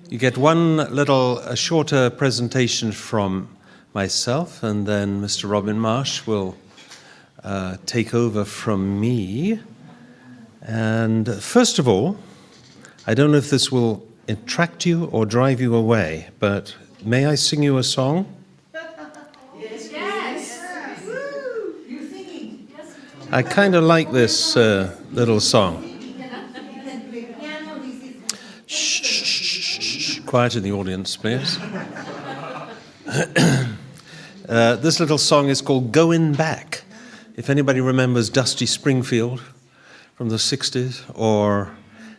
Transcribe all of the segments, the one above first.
You get a shorter presentation from myself, and then Mr. Robin Marsh will take over from me. And first of all, I don't know if this will attract you or drive you away, but may I sing you a song? Yes. Yes. Woo! You're singing. I kind of like this little song. Shh, shh, shh, shh. Quiet in the audience, please. This little song is called Going Back. If anybody remembers Dusty Springfield from the 60s, or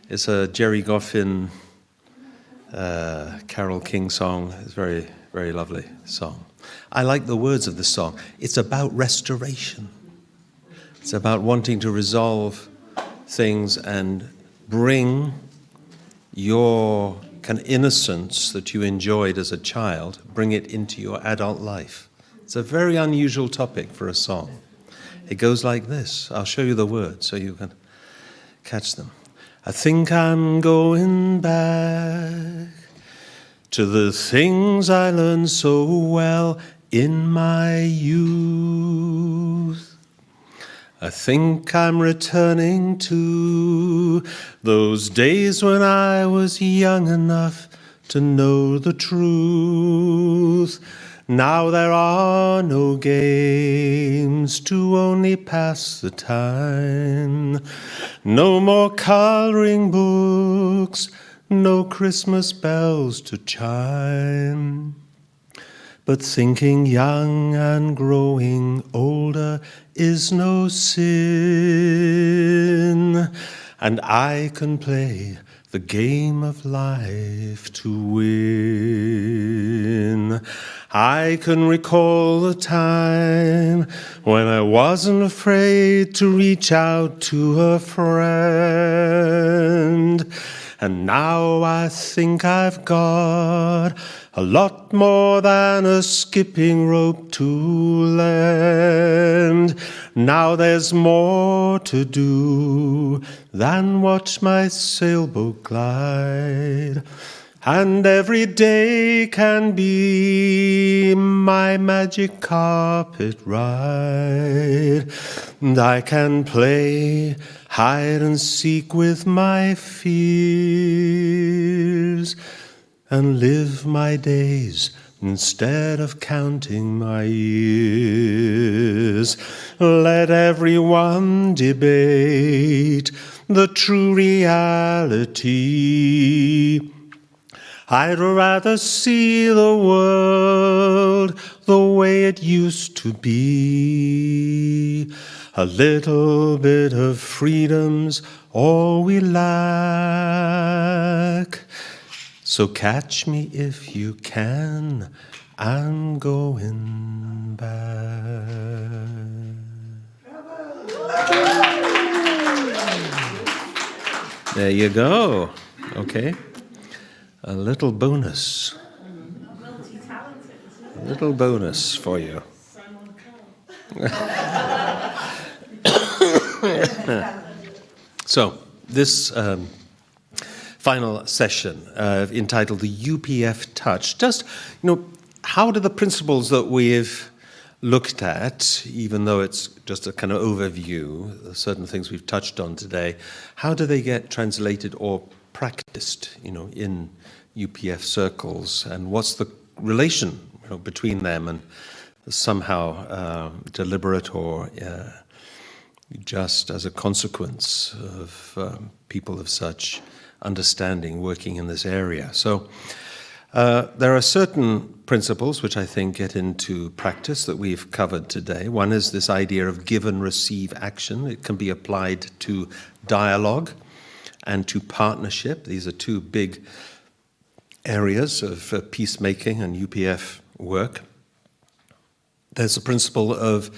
it's a Jerry Goffin, Carole King song. It's a very, very lovely song. I like the words of the song. It's about restoration. It's about wanting to resolve things and bring your kind of innocence that you enjoyed as a child, bring it into your adult life. It's a very unusual topic for a song. It goes like this. I'll show you the words so you can catch them. I think I'm going back to the things I learned so well in my youth. I think I'm returning to those days when I was young enough to know the truth. Now there are no games to only pass the time. No more coloring books, no Christmas bells to chime. But thinking young and growing older is no sin, and I can play the game of life to win. I can recall the time when I wasn't afraid to reach out to a friend. And now I think I've got a lot more than a skipping rope to lend. Now there's more to do than watch my sailboat glide. And every day can be my magic carpet ride. And I can play hide and seek with my fears and live my days instead of counting my years. Let everyone debate the true reality. I'd rather see the world the way it used to be. A little bit of freedom's all we lack. So catch me if you can, I'm going back. There you go. Okay. A little bonus. A little bonus for you. So, this final session entitled The UPF Touch. Just, how do the principles that we've looked at, even though it's just a kind of overview, certain things we've touched on today, how do they get translated or practiced, in UPF circles, and what's the relation, between them and somehow deliberate or just as a consequence of people of such understanding working in this area. So there are certain principles which I think get into practice that we've covered today. One is this idea of give and receive action. It can be applied to dialogue and to partnership. These are two big areas of peacemaking and UPF work. There's a principle of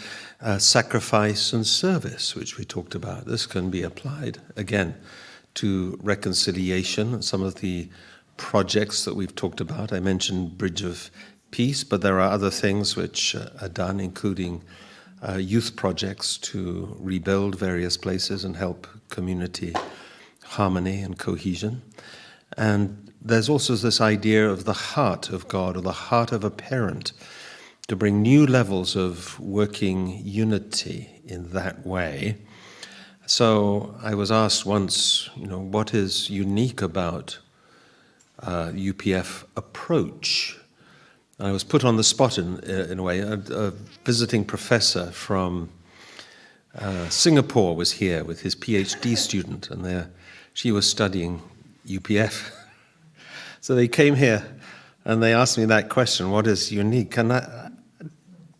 sacrifice and service, which we talked about. This can be applied, again, to reconciliation and some of the projects that we've talked about. I mentioned Bridge of Peace, but there are other things which are done, including youth projects to rebuild various places and help community harmony and cohesion. And there's also this idea of the heart of God, or the heart of a parent, to bring new levels of working unity in that way. So I was asked once, what is unique about UPF approach? I was put on the spot in a way. A visiting professor from Singapore was here with his PhD student, and she was studying UPF. So they came here and they asked me that question, what is unique?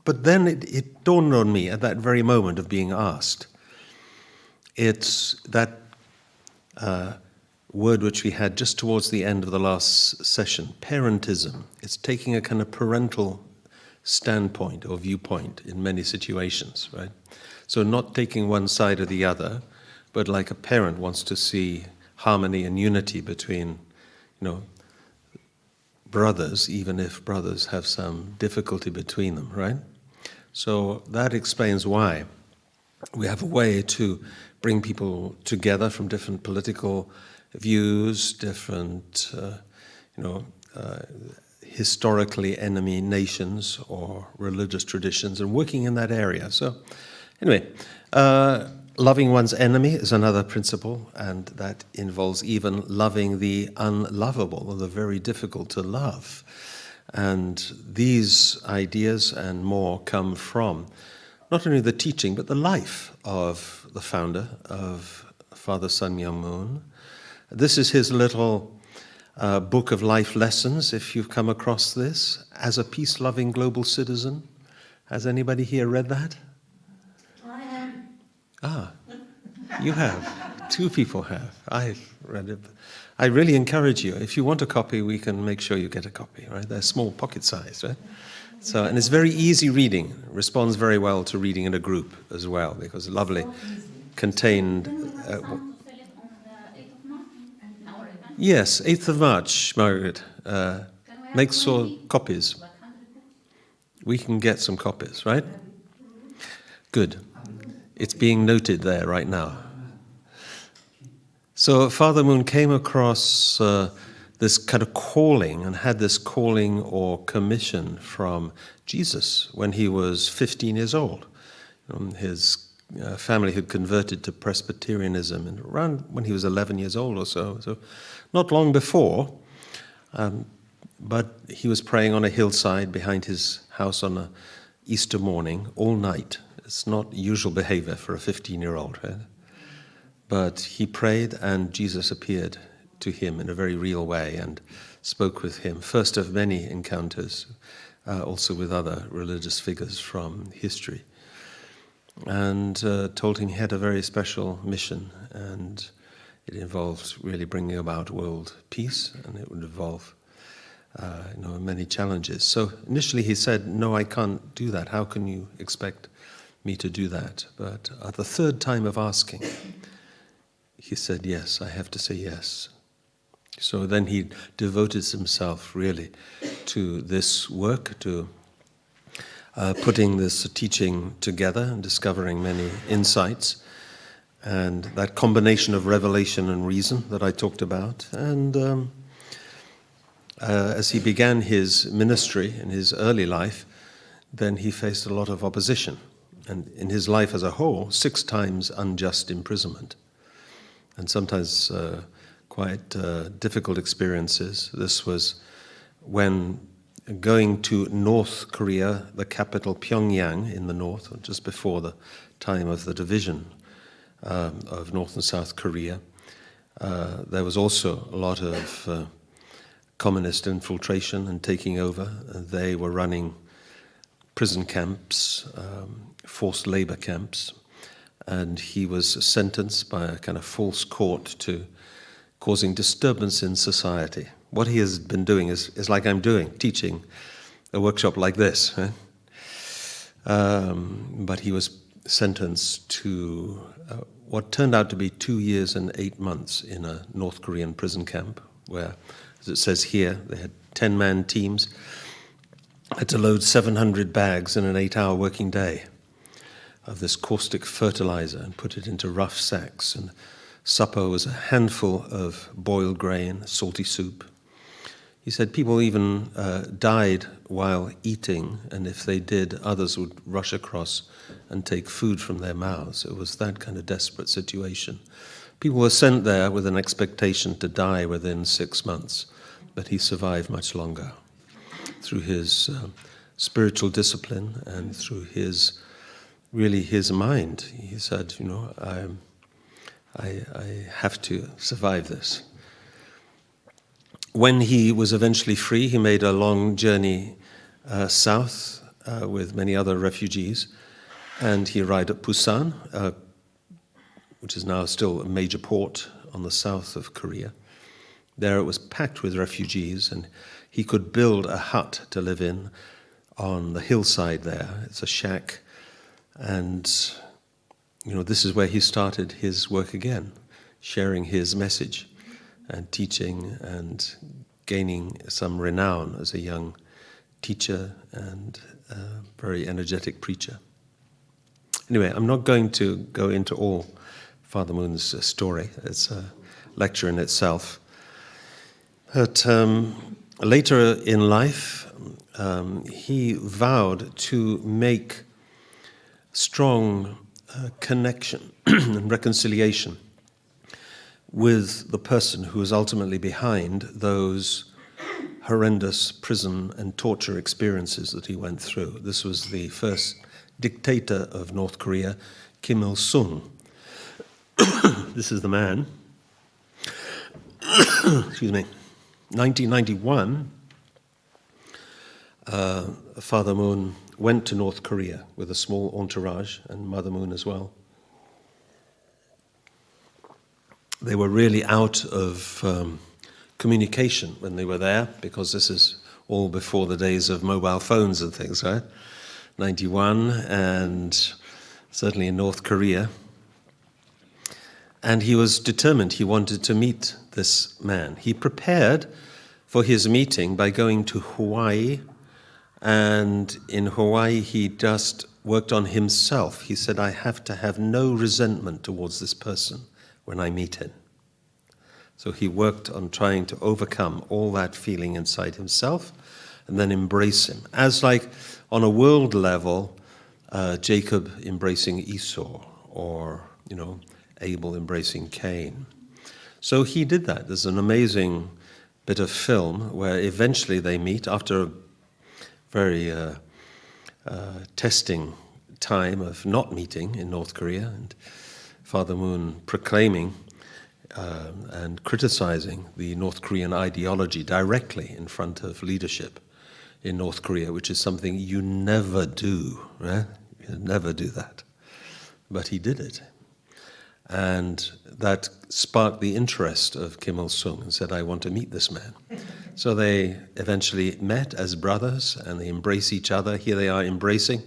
But then it dawned on me at that very moment of being asked. It's that word which we had just towards the end of the last session, parentism. It's taking a kind of parental standpoint or viewpoint in many situations, right? So not taking one side or the other, but like a parent wants to see harmony and unity between, brothers, even if brothers have some difficulty between them, right? So that explains why we have a way to bring people together from different political views, different, historically enemy nations or religious traditions, and working in that area. So anyway, loving one's enemy is another principle, and that involves even loving the unlovable, or the very difficult to love. And these ideas and more come from not only the teaching, but the life of the founder of Father Sun Myung Moon. This is his little book of life lessons, if you've come across this, as a peace-loving global citizen. Has anybody here read that? I have. Ah, you have. 2 people have. I've read it. I really encourage you. If you want a copy, we can make sure you get a copy, right? They're small, pocket-sized, right? So, and it's very easy reading. Responds very well to reading in a group as well, because lovely, contained. Yes, 8th of March, Margaret. Make sure copies. We can get some copies, right? Good. It's being noted there right now. So Father Moon came across this kind of calling, and had this calling or commission from Jesus when he was 15 years old. His family had converted to Presbyterianism around when he was 11 years old or so not long before. But he was praying on a hillside behind his house on a Easter morning all night. It's not usual behavior for a 15-year-old, right? But he prayed, and Jesus appeared to him in a very real way and spoke with him. First of many encounters, also with other religious figures from history. And told him he had a very special mission, and it involved really bringing about world peace, and it would involve many challenges. So initially he said, no, I can't do that. How can you expect me to do that? But at the 3rd time of asking, he said, yes, I have to say yes. So then he devoted himself really to this work, to putting this teaching together and discovering many insights, and that combination of revelation and reason that I talked about. And as he began his ministry in his early life, then he faced a lot of opposition. And in his life as a whole, 6 times unjust imprisonment. And sometimes quite difficult experiences. This was when going to North Korea, the capital Pyongyang in the north, just before the time of the division of North and South Korea. There was also a lot of communist infiltration and taking over. They were running prison camps, forced labor camps, and he was sentenced by a kind of false court to causing disturbance in society. What he has been doing is like I'm doing, teaching a workshop like this. Right? But he was sentenced to what turned out to be 2 years and 8 months in a North Korean prison camp, where, as it says here, they had 10-man teams, had to load 700 bags in an 8-hour working day of this caustic fertilizer and put it into rough sacks. And supper was a handful of boiled grain, salty soup, He said people even died while eating, and if they did, others would rush across and take food from their mouths. It was that kind of desperate situation. People were sent there with an expectation to die within 6 months, but he survived much longer through his spiritual discipline and through his mind. He said, I have to survive this. When he was eventually free, he made a long journey south with many other refugees, and he arrived at Busan, which is now still a major port on the south of Korea. There it was packed with refugees, and he could build a hut to live in on the hillside there. It's a shack, and this is where he started his work again, sharing his message and teaching and gaining some renown as a young teacher and a very energetic preacher. Anyway, I'm not going to go into all Father Moon's story. It's a lecture in itself. But later in life, he vowed to make strong connection and reconciliation with the person who was ultimately behind those horrendous prison and torture experiences that he went through. This was the first dictator of North Korea, Kim Il-sung. This is the man. Excuse me. 1991, Father Moon went to North Korea with a small entourage, and Mother Moon as well. They were really out of communication when they were there, because this is all before the days of mobile phones and things, right? 91, and certainly in North Korea. And he was determined. He wanted to meet this man. He prepared for his meeting by going to Hawaii, and in Hawaii he just worked on himself. He said, I have to have no resentment towards this person when I meet him. So he worked on trying to overcome all that feeling inside himself and then embrace him. As like on a world level, Jacob embracing Esau, or, Abel embracing Cain. So he did that. There's an amazing bit of film where eventually they meet after a very testing time of not meeting in North Korea, and Father Moon proclaiming and criticizing the North Korean ideology directly in front of leadership in North Korea, which is something you never do, right? You never do that. But he did it. And that sparked the interest of Kim Il-sung and said, I want to meet this man. So they eventually met as brothers, and they embrace each other. Here they are embracing.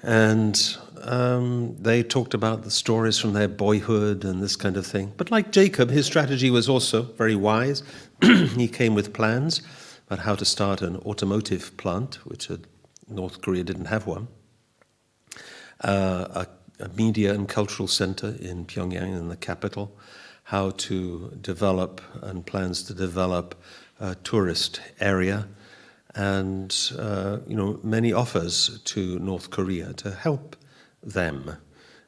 And they talked about the stories from their boyhood and this kind of thing. But like Jacob, his strategy was also very wise. He came with plans about how to start an automotive plant, which North Korea didn't have one. A media and cultural center in Pyongyang, in the capital, how to develop, and plans to develop a tourist area, and many offers to North Korea to help them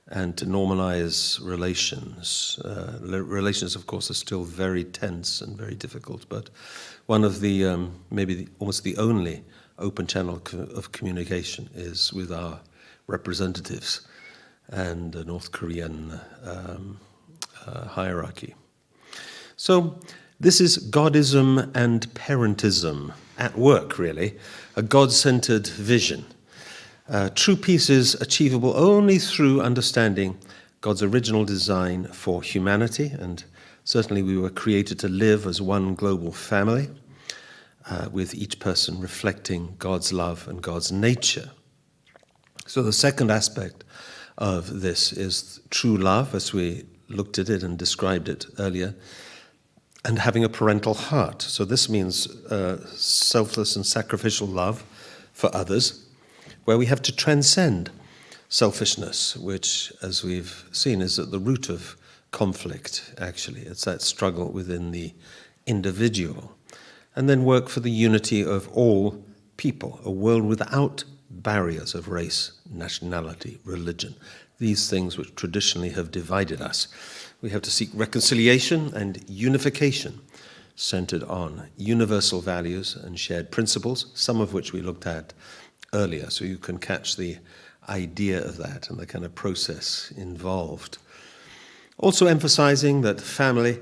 and to normalize relations. Relations, of course, are still very tense and very difficult, but one of the, almost the only open channel of communication is with our representatives and the North Korean hierarchy. So this is Godism and parentism at work, really, a God-centered vision. True peace is achievable only through understanding God's original design for humanity, and certainly we were created to live as one global family, with each person reflecting God's love and God's nature. So the second aspect of this is true love, as we looked at it and described it earlier, and having a parental heart. So this means selfless and sacrificial love for others, where we have to transcend selfishness, which, as we've seen, is at the root of conflict, actually. It's that struggle within the individual. and then work for the unity of all people, a world without barriers of race, nationality, religion, these things which traditionally have divided us. We have to seek reconciliation and unification centered on universal values and shared principles, some of which we looked at earlier, so you can catch the idea of that and the kind of process involved. Also emphasizing that family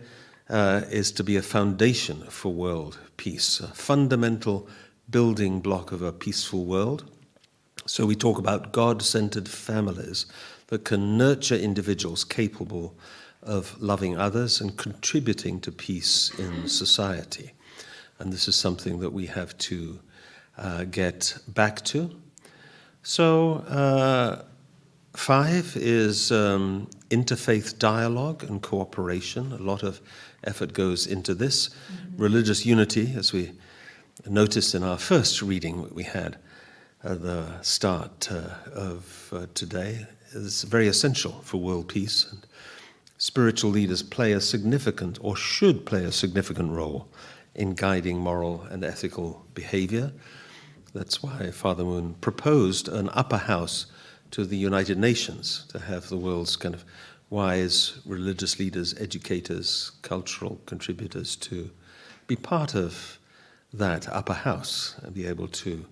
is to be a foundation for world peace, a fundamental building block of a peaceful world. So we talk about God-centered families that can nurture individuals capable of loving others and contributing to peace in society. And this is something that we have to get back to. So 5 is interfaith dialogue and cooperation. A lot of effort goes into this. Religious unity, as we noticed in our first reading that we had at the start of today, is very essential for world peace. And spiritual leaders play a significant, or should play a significant role in guiding moral and ethical behavior. That's why Father Moon proposed an upper house to the United Nations, to have the world's kind of wise religious leaders, educators, cultural contributors to be part of that upper house and be able to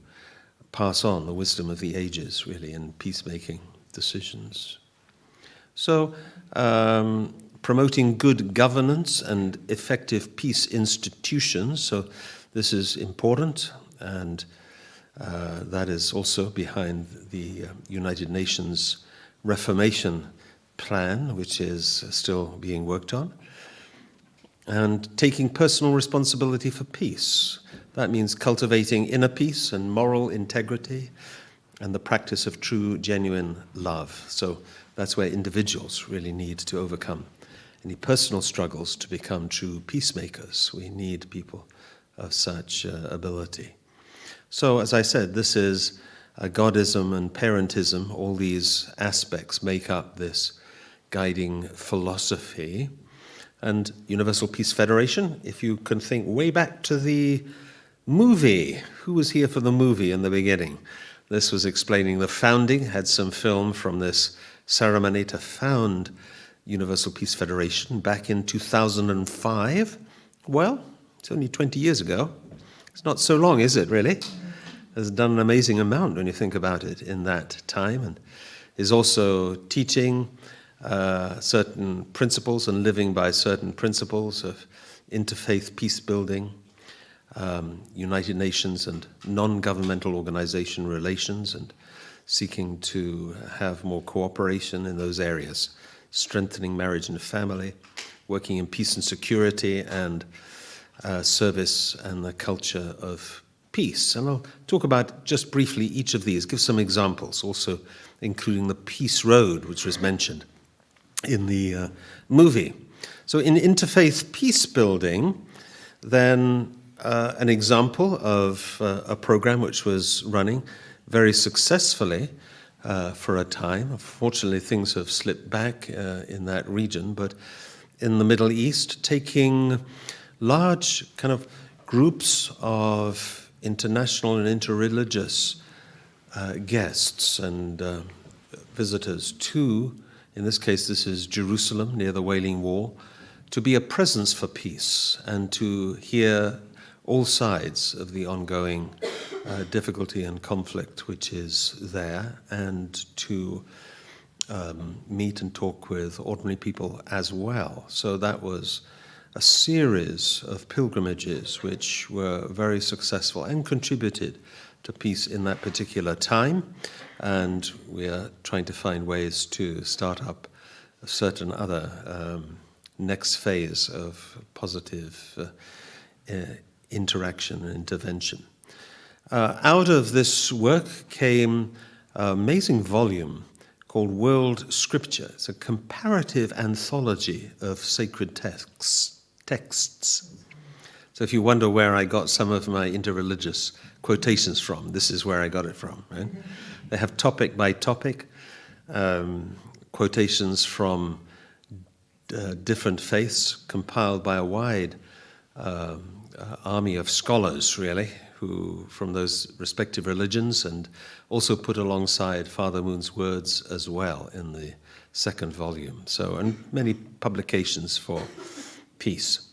pass on the wisdom of the ages, really, in peacemaking decisions. So, promoting good governance and effective peace institutions. So this is important, and that is also behind the United Nations Reformation Plan, which is still being worked on. And taking personal responsibility for peace. That means cultivating inner peace and moral integrity and the practice of true, genuine love. So that's where individuals really need to overcome any personal struggles to become true peacemakers. We need people of such ability. So, as I said, this is Godism and parentism. All these aspects make up this guiding philosophy. And Universal Peace Federation, if you can think way back to the movie. Who was here for the movie in the beginning? This was explaining the founding, had some film from this ceremony to found Universal Peace Federation back in 2005. Well, it's only 20 years ago. It's not so long, is it, really? Has done an amazing amount when you think about it in that time, and is also teaching certain principles and living by certain principles of interfaith peace building, United Nations and non-governmental organization relations, and seeking to have more cooperation in those areas, strengthening marriage and family, working in peace and security, and service and the culture of peace. And I'll talk about just briefly each of these, give some examples, also including the Peace Road, which was mentioned in the movie. So in interfaith peace building, then an example of a program which was running very successfully for a time. Unfortunately, things have slipped back in that region, but in the Middle East, taking large kind of groups of international and interreligious guests and visitors to, in this case, this is Jerusalem near the Wailing Wall, to be a presence for peace and to hear all sides of the ongoing difficulty and conflict which is there, and to meet and talk with ordinary people as well. So that was a series of pilgrimages which were very successful and contributed to peace in that particular time. And we are trying to find ways to start up a certain other next phase of positive interaction and intervention. Out of this work came an amazing volume called World Scripture. It's a comparative anthology of sacred texts. So if you wonder where I got some of my interreligious quotations from, this is where I got it from. Right? They have topic by topic quotations from different faiths compiled by a wide army of scholars, really, who from those respective religions, and also put alongside Father Moon's words as well in the second volume. So, and many publications for peace.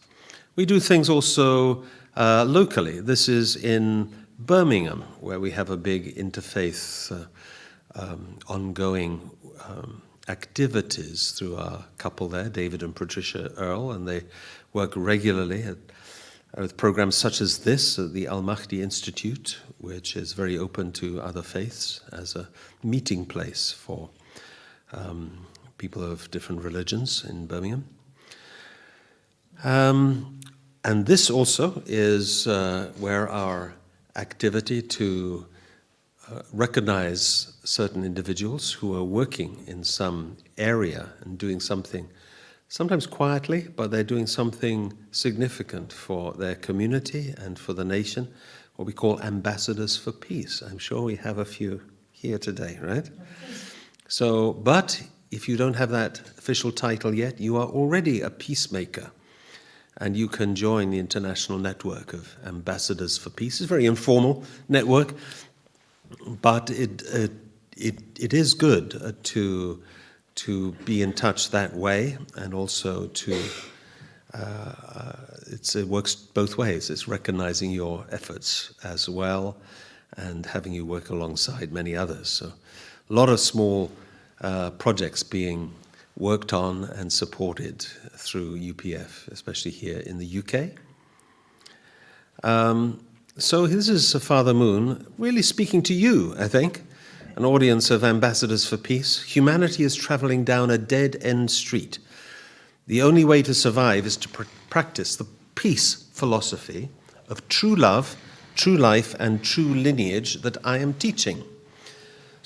We do things also locally. This is in Birmingham, where we have a big interfaith ongoing activities through our couple there, David and Patricia Earle, and they work regularly with programs such as this, the Al-Mahdi Institute, which is very open to other faiths as a meeting place for people of different religions in Birmingham. And this also is where our activity to recognize certain individuals who are working in some area and doing something, sometimes quietly, but they're doing something significant for their community and for the nation, what we call ambassadors for peace. I'm sure we have a few here today, right? So, but if you don't have that official title yet, you are already a peacemaker. And you can join the international network of ambassadors for peace. It's a very informal network, but it is good to be in touch that way, and also to it works both ways. It's recognizing your efforts as well, and having you work alongside many others. So, a lot of small projects being worked on and supported through UPF, especially here in the UK. So this is Father Moon really speaking to you, I think, an audience of ambassadors for peace. Humanity is traveling down a dead-end street. The only way to survive is to practice the peace philosophy of true love, true life, and true lineage that I am teaching.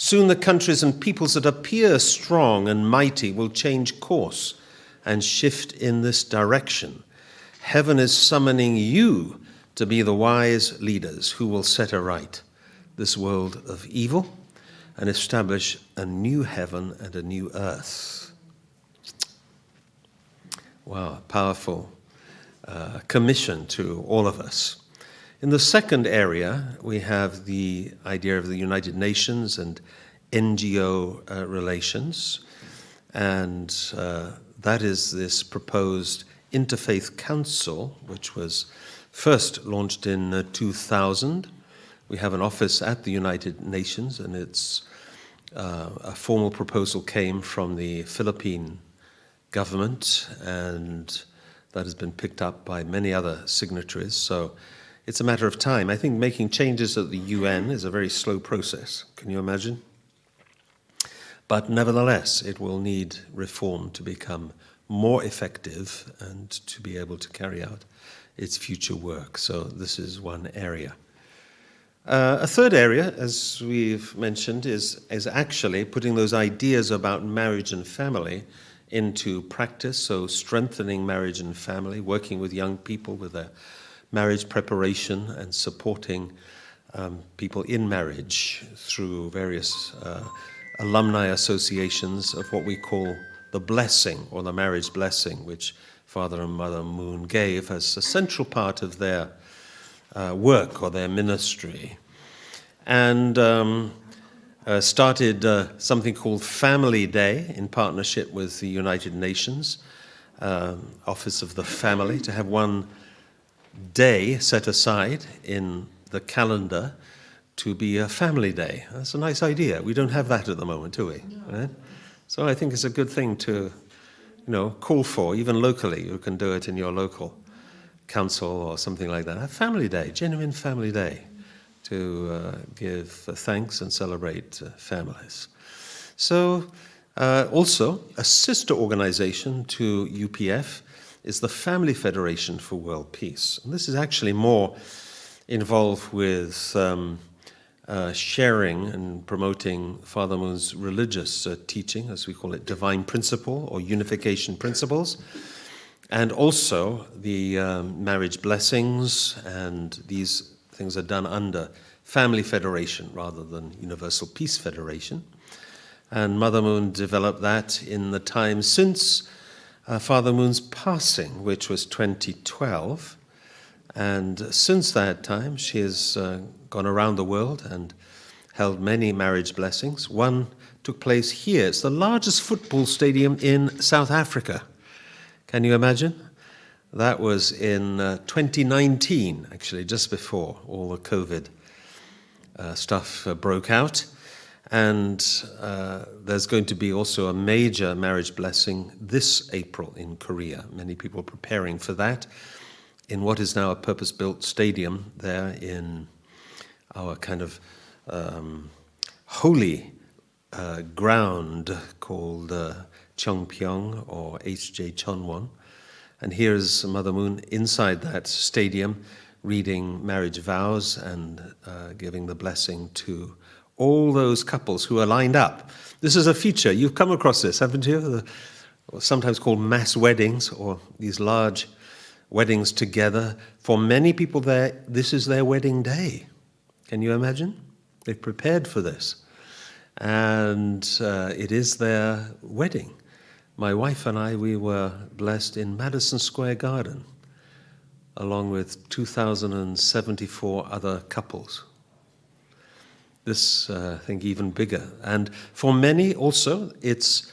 Soon the countries and peoples that appear strong and mighty will change course and shift in this direction. Heaven is summoning you to be the wise leaders who will set aright this world of evil and establish a new heaven and a new earth. Wow, powerful commission to all of us. In the second area, we have the idea of the United Nations and NGO relations, and that is this proposed Interfaith Council, which was first launched in 2000. We have an office at the United Nations, and it's a formal proposal came from the Philippine government, and that has been picked up by many other signatories. So it's a matter of time. I think making changes at the UN is a very slow process. Can you imagine? But nevertheless, it will need reform to become more effective and to be able to carry out its future work. So this is one area. A third area, as we've mentioned, is actually putting those ideas about marriage and family into practice. So strengthening marriage and family, working with young people with their marriage preparation, and supporting people in marriage through various alumni associations of what we call the blessing, or the marriage blessing, which Father and Mother Moon gave as a central part of their work or their ministry. And started something called Family Day in partnership with the United Nations Office of the Family, to have one day set aside in the calendar to be a family day. That's a nice idea. We don't have that at the moment, do we? No. Right? So I think it's a good thing to, call for, even locally. You can do it in your local council or something like that. A family day, genuine family day, to give thanks and celebrate families. So also a sister organization to UPF is the Family Federation for World Peace. And this is actually more involved with sharing and promoting Father Moon's religious teaching, as we call it, divine principle or unification principles, and also the marriage blessings, and these things are done under Family Federation rather than Universal Peace Federation. And Mother Moon developed that in the time since Father Moon's passing, which was 2012. And since that time, she has gone around the world and held many marriage blessings. One took place here. It's the largest football stadium in South Africa. Can you imagine? That was in 2019, actually, just before all the COVID stuff broke out. And there's going to be also a major marriage blessing this April in Korea. Many people are preparing for that in what is now a purpose-built stadium there in our kind of holy ground called Cheongpyeong or H.J. Chonwon. And here's Mother Moon inside that stadium reading marriage vows and giving the blessing to all those couples who are lined up. This is a feature. You've come across this, haven't you? Sometimes called mass weddings, or these large weddings together. For many people there, this is their wedding day. Can you imagine? They've prepared for this. And it is their wedding. My wife and I, we were blessed in Madison Square Garden, along with 2,074 other couples. This, I think, even bigger. And for many also, it's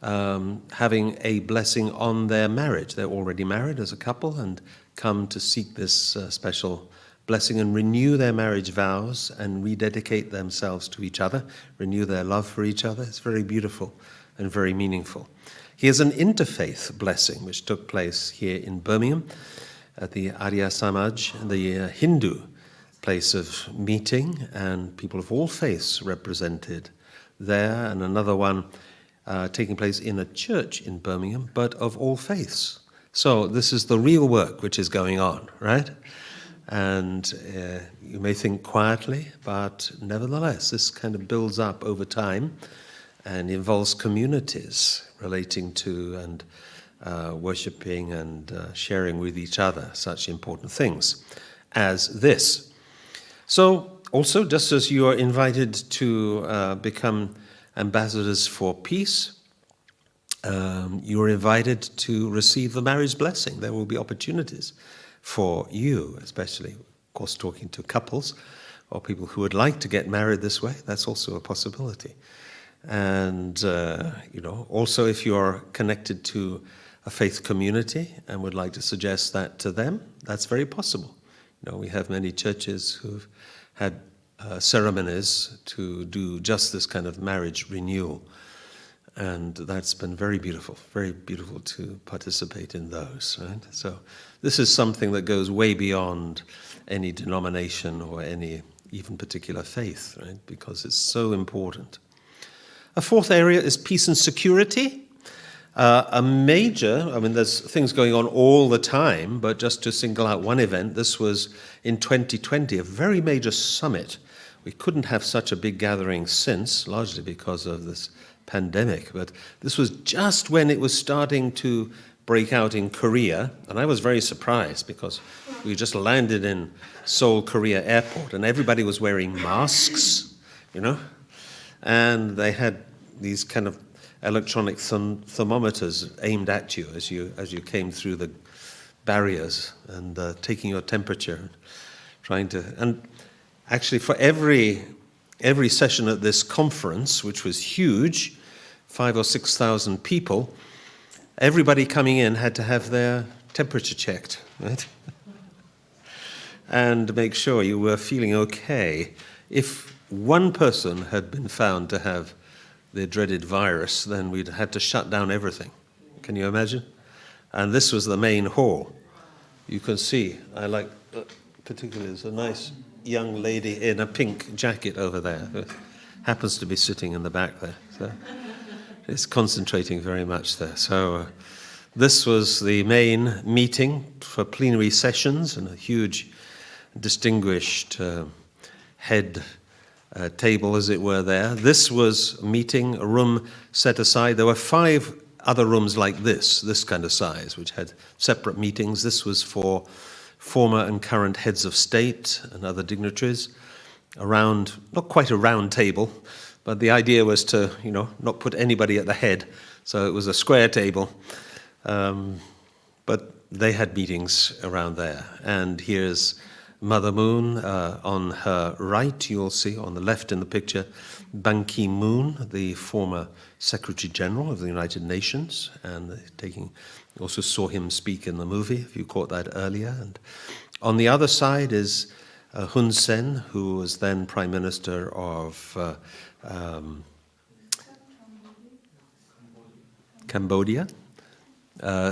having a blessing on their marriage. They're already married as a couple and come to seek this special blessing and renew their marriage vows and rededicate themselves to each other, renew their love for each other. It's very beautiful and very meaningful. Here's an interfaith blessing which took place here in Birmingham at the Arya Samaj, the Hindu place of meeting, and people of all faiths represented there, and another one taking place in a church in Birmingham, but of all faiths. So this is the real work which is going on, right? And you may think quietly, but nevertheless, this kind of builds up over time and involves communities relating to and worshipping and sharing with each other such important things as this. So also, just as you are invited to become ambassadors for peace, you are invited to receive the marriage blessing. There will be opportunities for you, especially, of course, talking to couples or people who would like to get married this way. That's also a possibility. And, also if you are connected to a faith community and would like to suggest that to them, that's very possible. We have many churches who've had ceremonies to do just this kind of marriage renewal. And that's been very beautiful to participate in those, right? So this is something that goes way beyond any denomination or any even particular faith, right? Because it's so important. A fourth area is peace and security. There's things going on all the time, but just to single out one event, this was in 2020, a very major summit. We couldn't have such a big gathering since, largely because of this pandemic, but this was just when it was starting to break out in Korea, and I was very surprised because we just landed in Seoul, Korea airport, and everybody was wearing masks, and they had these kind of electronic thermometers aimed at you as you came through the barriers and taking your temperature, and actually for every session at this conference, which was huge, 5,000 or 6,000 people, everybody coming in had to have their temperature checked, right? And make sure you were feeling okay. If one person had been found to have the dreaded virus, then we'd had to shut down everything. Can you imagine? And this was the main hall. You can see, I like, particularly there's a nice young lady in a pink jacket over there who happens to be sitting in the back there. So it's concentrating very much there. So this was the main meeting for plenary sessions and a huge distinguished head table, as it were, there. This was a room set aside. There were 5 other rooms like this kind of size, which had separate meetings. This was for former and current heads of state and other dignitaries around, not quite a round table, but the idea was to, not put anybody at the head. So it was a square table. But they had meetings around there. And here's Mother Moon. On her right, you'll see on the left in the picture, Ban Ki-moon, the former Secretary General of the United Nations, and you also saw him speak in the movie, if you caught that earlier. And on the other side is Hun Sen, who was then Prime Minister of Cambodia.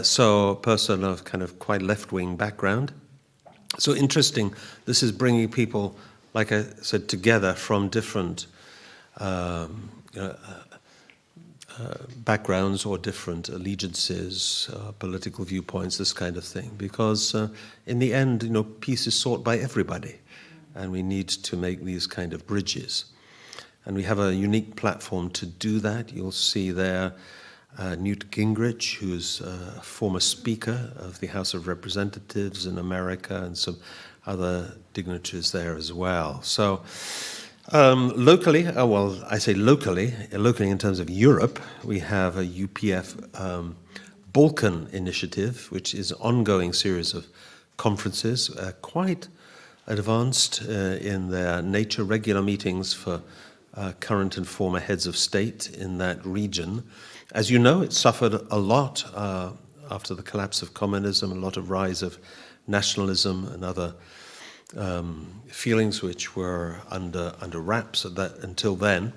So a person of kind of quite left-wing background. So interesting, this is bringing people, like I said, together from different backgrounds or different allegiances, political viewpoints, this kind of thing. Because in the end, peace is sought by everybody, and we need to make these kind of bridges. And we have a unique platform to do that. You'll see there Newt Gingrich, who's a former Speaker of the House of Representatives in America, and some other dignitaries there as well. So locally, I say locally in terms of Europe, we have a UPF Balkan initiative, which is an ongoing series of conferences, quite advanced in their nature, regular meetings for current and former heads of state in that region. As you know, it suffered a lot after the collapse of communism, a lot of rise of nationalism and other feelings which were under wraps until then.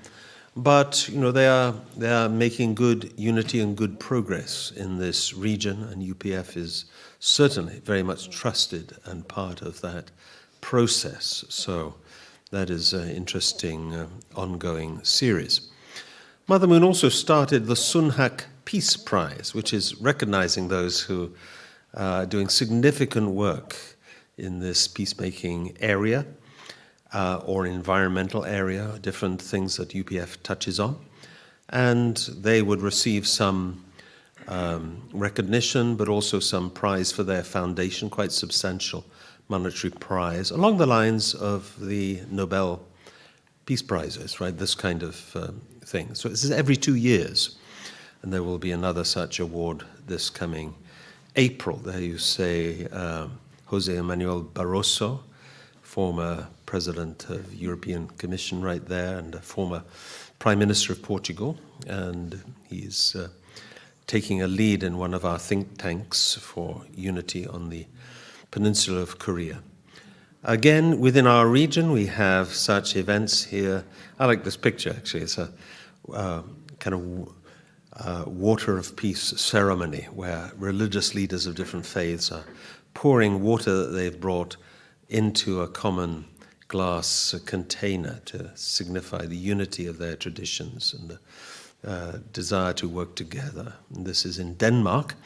But they are making good unity and good progress in this region, and UPF is certainly very much trusted and part of that process. So that is an interesting ongoing series. Mother Moon also started the Sunhak Peace Prize, which is recognizing those who are doing significant work in this peacemaking area or environmental area, different things that UPF touches on. And they would receive some recognition, but also some prize for their foundation, quite substantial monetary prize, along the lines of the Nobel Peace Prizes, right? This kind of thing. So this is every 2 years, and there will be another such award this coming April. There you say Jose Manuel Barroso, former President of the European Commission right there, and a former Prime Minister of Portugal, and he's taking a lead in one of our think tanks for unity on the peninsula of Korea. Again, within our region, we have such events here. I like this picture, actually. It's a kind of water of peace ceremony where religious leaders of different faiths are pouring water that they've brought into a common glass container to signify the unity of their traditions and the desire to work together. And this is in Denmark,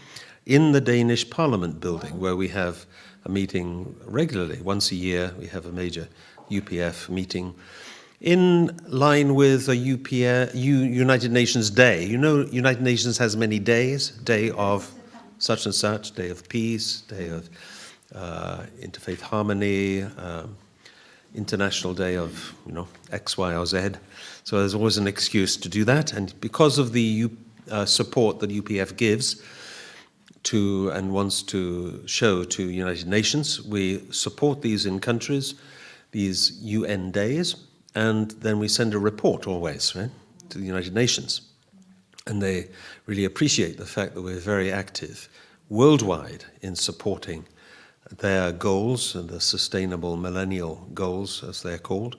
in the Danish Parliament building, where we have a meeting regularly. Once a year, we have a major UPF meeting in line with a United Nations Day. United Nations has many days, day of such and such, day of peace, day of interfaith harmony, International Day of X, Y, or Z. So there's always an excuse to do that. And because of the support that UPF gives to and wants to show to United Nations, we support these in countries, these UN days, and then we send a report always, right, to the United Nations. And they really appreciate the fact that we're very active worldwide in supporting their goals, and the sustainable millennial goals, as they're called,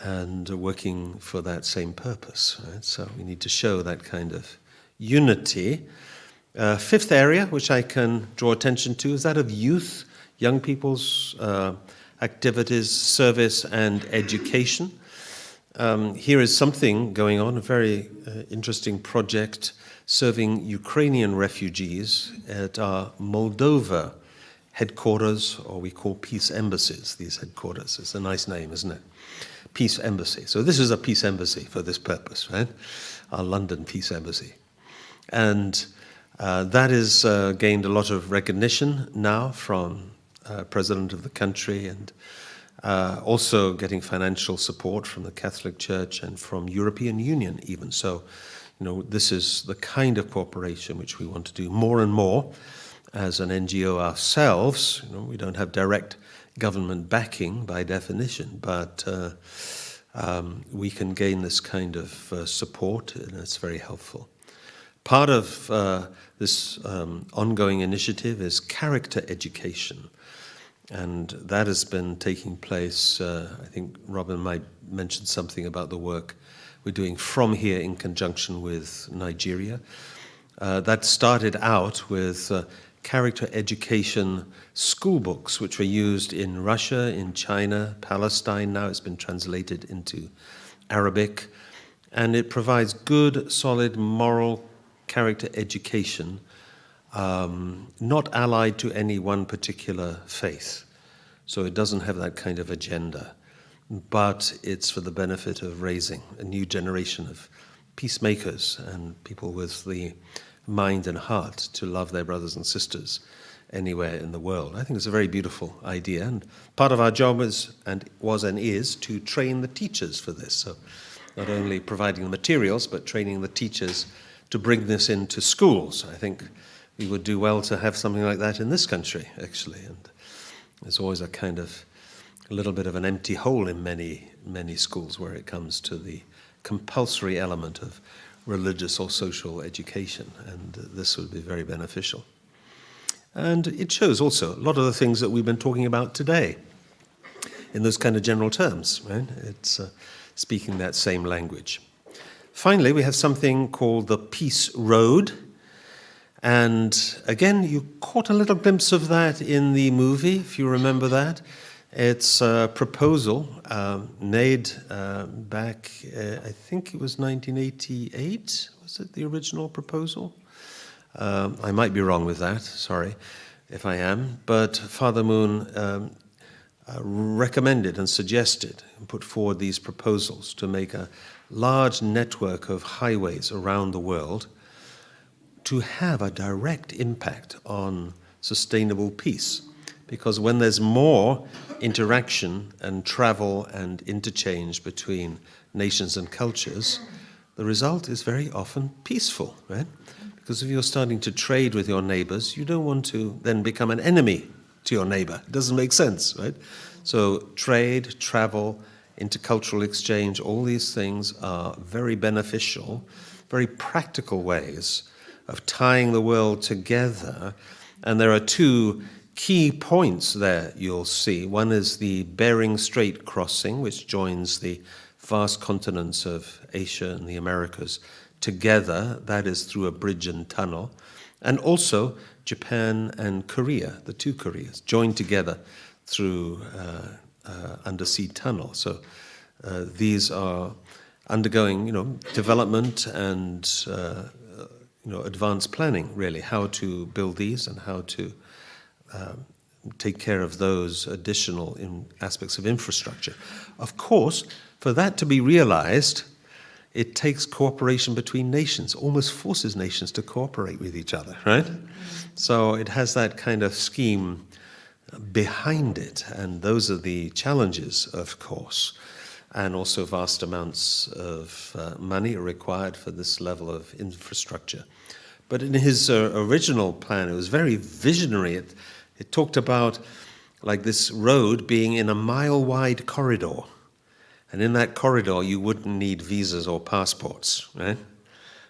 and working for that same purpose. Right? So we need to show that kind of unity. Fifth area, which I can draw attention to, is that of youth, young people's activities, service, and education. Here is something going on, a very interesting project serving Ukrainian refugees at our Moldova headquarters, or we call peace embassies, these headquarters. It's a nice name, isn't it? Peace Embassy. So this is a peace embassy for this purpose, right? Our London Peace Embassy. And that has gained a lot of recognition now from President of the country, and also getting financial support from the Catholic Church and from European Union even. So, this is the kind of cooperation which we want to do more and more. as an NGO ourselves. We don't have direct government backing by definition, but we can gain this kind of support, and it's very helpful. Part of this ongoing initiative is character education, and that has been taking place. I think Robin might mention something about the work we're doing from here in conjunction with Nigeria. That started out with character education school books, which were used in Russia, in China, Palestine. Now it's been translated into Arabic, and it provides good, solid, moral character education, not allied to any one particular faith. So it doesn't have that kind of agenda, but it's for the benefit of raising a new generation of peacemakers and people with the mind and heart to love their brothers and sisters anywhere in the world. I think it's a very beautiful idea, and part of our job was and is to train the teachers for this. So not only providing the materials, but training the teachers to bring this into schools. I think we would do well to have something like that in this country, actually. And there's always a little bit of an empty hole in many schools where it comes to the compulsory element of religious or social education, and this would be very beneficial. And it shows also a lot of the things that we've been talking about today in those kind of general terms, right? It's speaking that same language. Finally, we have something called the Peace Road, and again, you caught a little glimpse of that in the movie, if you remember that. It's a proposal made back, I think it was 1988, was it the original proposal? I might be wrong with that, sorry if I am, but Father Moon recommended and suggested and put forward these proposals to make a large network of highways around the world to have a direct impact on sustainable peace. Because when there's more interaction and travel and interchange between nations and cultures, the result is very often peaceful, right? Because if you're starting to trade with your neighbors, you don't want to then become an enemy to your neighbor. It doesn't make sense, right? So trade, travel, intercultural exchange, all these things are very beneficial, very practical ways of tying the world together. And there are two key points there you'll see. One is the Bering Strait crossing, which joins the vast continents of Asia and the Americas together. That is through a bridge and tunnel. And also Japan and Korea, the two Koreas, joined together through undersea tunnel. So these are undergoing, development and advanced planning, really, how to build these and how to take care of those additional aspects of infrastructure. Of course, for that to be realized, it takes cooperation between nations, almost forces nations to cooperate with each other, right? So it has that kind of scheme behind it, and those are the challenges, of course, and also vast amounts of money are required for this level of infrastructure. But in his original plan, it was very visionary. It talked about like this road being in a mile-wide corridor. And in that corridor, you wouldn't need visas or passports, right?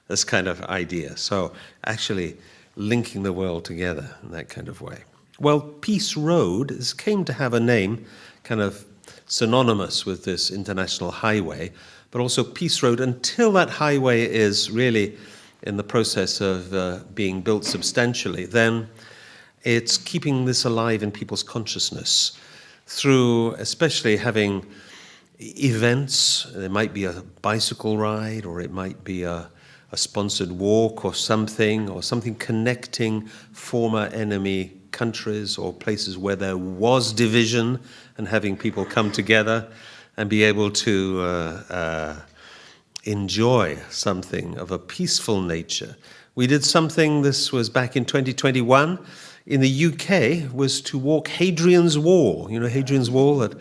This kind of idea. So actually linking the world together in that kind of way. Well, Peace Road came to have a name kind of synonymous with this international highway, but also Peace Road until that highway is really in the process of being built substantially, then it's keeping this alive in people's consciousness through especially having events. There might be a bicycle ride, or it might be a sponsored walk or something connecting former enemy countries or places where there was division, and having people come together and be able to enjoy something of a peaceful nature. We did something, this was back in 2021, in the UK, was to walk Hadrian's Wall. You know, Hadrian's Wall that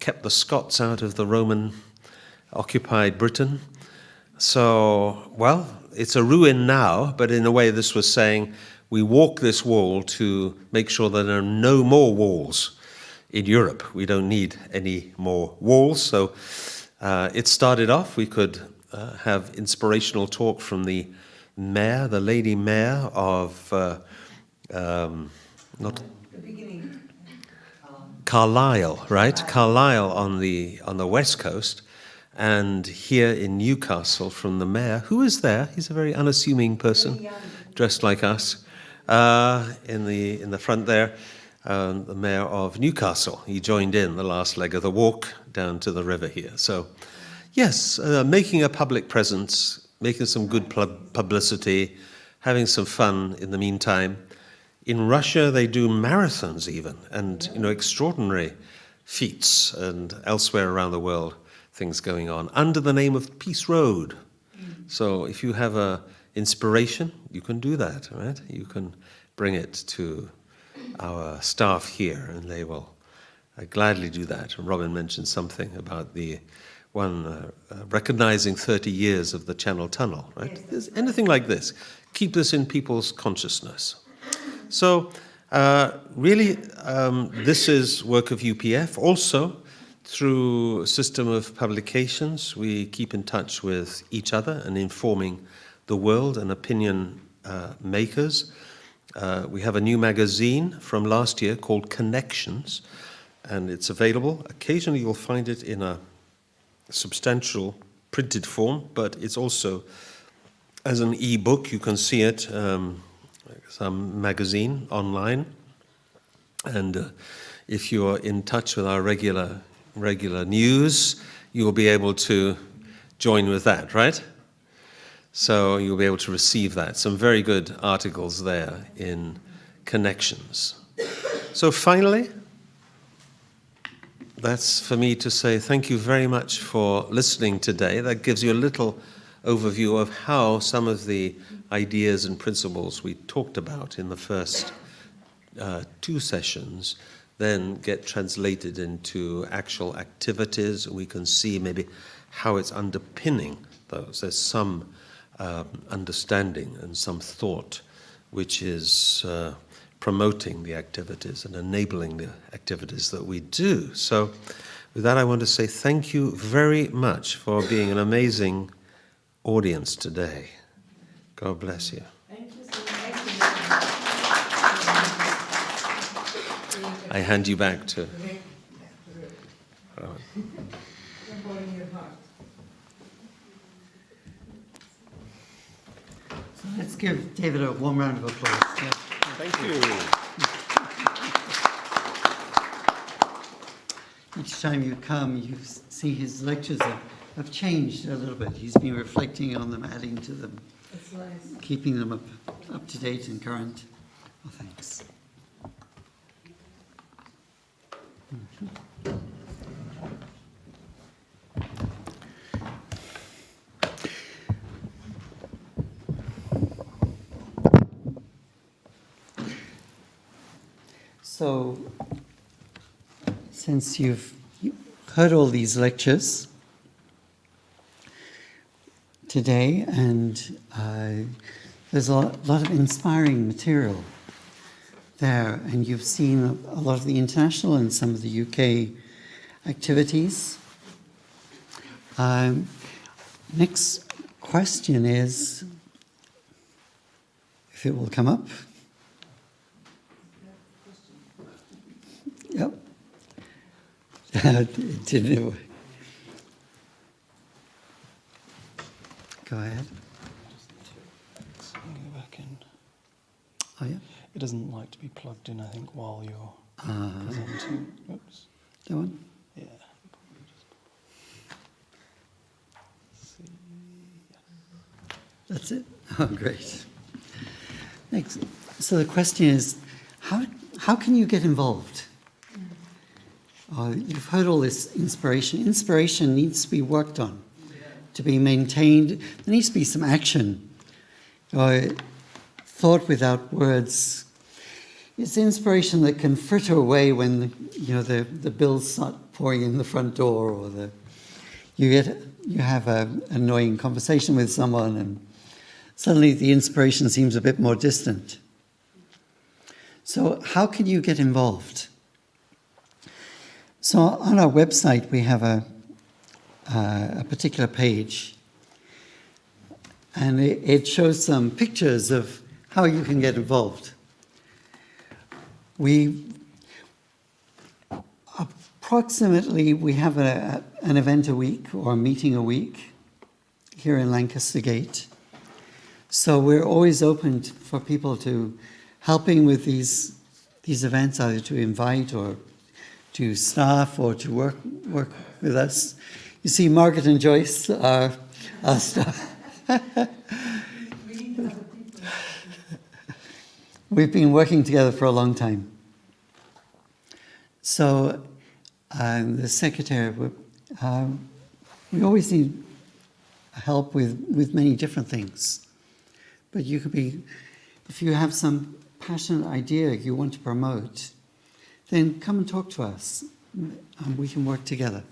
kept the Scots out of the Roman-occupied Britain. So, well, it's a ruin now, but in a way this was saying we walk this wall to make sure that there are no more walls in Europe. We don't need any more walls. So it started off, we could have inspirational talk from the mayor, the lady mayor of not Carlisle, right? Carlisle on the West Coast, and here in Newcastle from the mayor. Who is there? He's a very unassuming person, dressed like us. In the front there, the mayor of Newcastle. He joined in the last leg of the walk down to the river here. So, yes, making a public presence, making some good publicity, having some fun in the meantime. In Russia, they do marathons even, and extraordinary feats, and elsewhere around the world, things going on under the name of Peace Road. So if you have a inspiration, you can do that, right? You can bring it to our staff here, and they will gladly do that. Robin mentioned something about the one recognizing 30 years of the Channel Tunnel, right? Yes. Anything like this, keep this in people's consciousness. So really, this is work of UPF. Also, through a system of publications, we keep in touch with each other and informing the world and opinion makers. We have a new magazine from last year called Connections, and it's available. Occasionally you'll find it in a substantial printed form, but it's also as an e-book. You can see it, some magazine online. And if you're in touch with our regular news, you will be able to join with that, right? So you'll be able to receive that. Some very good articles there in Connections. So finally, that's for me to say thank you very much for listening today. That gives you a little overview of how some of the ideas and principles we talked about in the first two sessions then get translated into actual activities. We can see maybe how it's underpinning those. There's some understanding and some thought which is promoting the activities and enabling the activities that we do. So with that, I want to say thank you very much for being an amazing audience today. God bless you. Thank you so much. I hand you back to... So let's give David a warm round of applause. Yeah. Thank you. Each time you come, you see his lectures have changed a little bit. He's been reflecting on them, adding to them, That's nice. keeping them up to date and current. Oh, thanks. So, since you've heard all these lectures today, and there's a lot of inspiring material there, and you've seen a lot of the international and some of the UK activities. Next question is, if it will come up. Yep. It didn't. Go ahead. Go back in. Oh, yeah. It doesn't like to be plugged in, I think, while you're presenting. Oops. That one? Yeah. See. That's it? Oh, great. Next. So the question is, how can you get involved? You've heard all this inspiration. Inspiration needs to be worked on, to be maintained. There needs to be some action. Thought without words. It's inspiration that can fritter away when the bills start pouring in the front door, or you have an annoying conversation with someone, and suddenly the inspiration seems a bit more distant. So how can you get involved? So on our website, we have a particular page, and it shows some pictures of how you can get involved. Approximately, we have an event a week or a meeting a week here in Lancaster Gate. So we're always open for people to helping with these events, either to invite or to staff or to work with us. You see, Margaret and Joyce are staff. We've been working together for a long time. So the secretary, we always need help with many different things. But you could be, if you have some passionate idea you want to promote, then come and talk to us, and we can work together.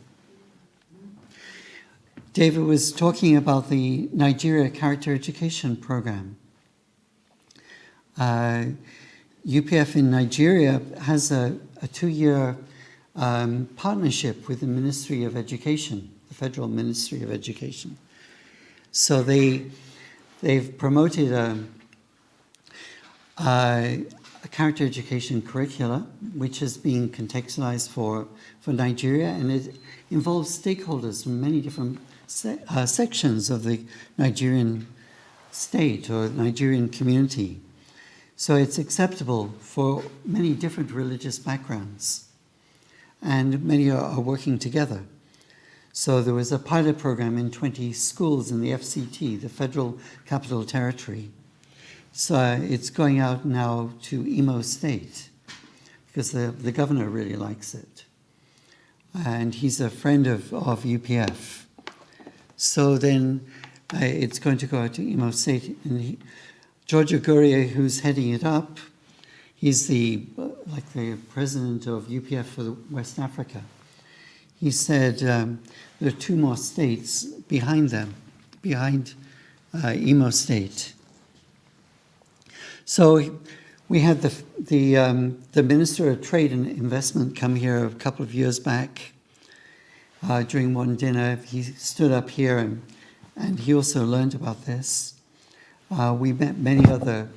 David was talking about the Nigeria Character Education Program. UPF in Nigeria has a 2-year partnership with the Ministry of Education, the Federal Ministry of Education. So they've promoted a character education curricula, which is being contextualized for Nigeria, and it involves stakeholders from many different sections of the Nigerian state or Nigerian community. So it's acceptable for many different religious backgrounds, and many are working together. So there was a pilot program in 20 schools in the FCT, the Federal Capital Territory. So it's going out now to Imo State because the governor really likes it. And he's a friend of UPF. So then it's going to go out to Imo State. And George Ogurie, who's heading it up, he's the president of UPF for West Africa. He said there are 2 more states behind them, behind Imo State. So we had the Minister of Trade and Investment come here a couple of years back. During one dinner, he stood up here and he also learned about this. We met many other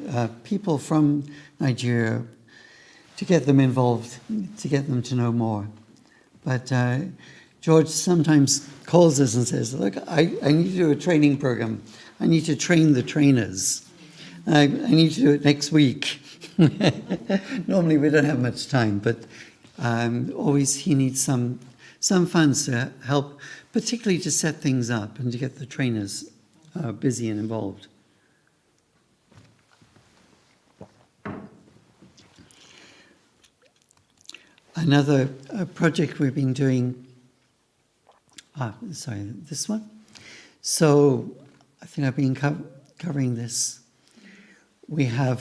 people from Nigeria to get them involved, to get them to know more. But George sometimes calls us and says, look, I need to do a training program. I need to train the trainers. I need to do it next week. Normally we don't have much time, but always he needs some funds to help, particularly to set things up and to get the trainers busy and involved. Another project we've been doing, this one. So I think I've been covering this. We have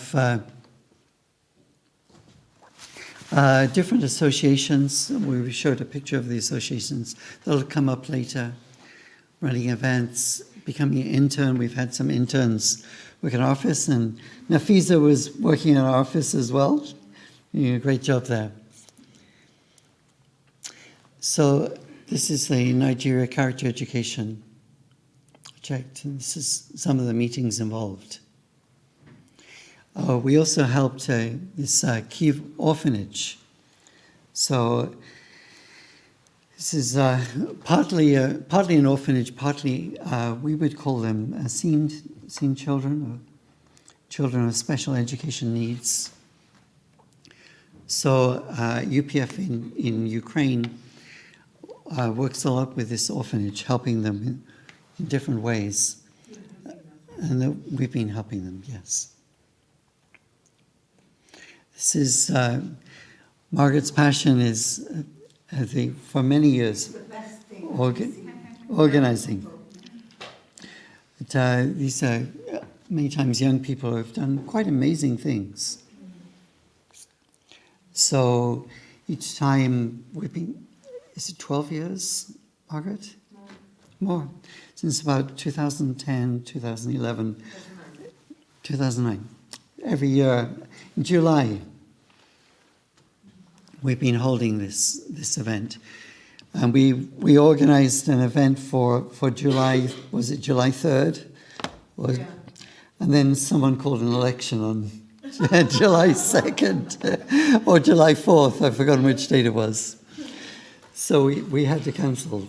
different associations. We showed a picture of the associations. That'll come up later. Running events, becoming an intern. We've had some interns work in our office, and Nafisa was working in our office as well. You did a great job there. So this is the Nigeria Character Education project, and this is some of the meetings involved. We also helped this Kiev orphanage. So this is partly an orphanage, partly we would call them seen children, or children of special education needs. So UPF in Ukraine works a lot with this orphanage, helping them in different ways. And we've been helping them, yes. This is, Margaret's passion is, for many years, organizing. But, these are many times young people who have done quite amazing things. So each time we've been, is it 12 years, Margaret? More. Since about 2010, 2011, 2009. Every year in July, we've been holding this event. And we organised an event for July, was it July 3rd? Yeah. And then someone called an election on July 2nd or July 4th. I've forgotten which date it was. So we had to cancel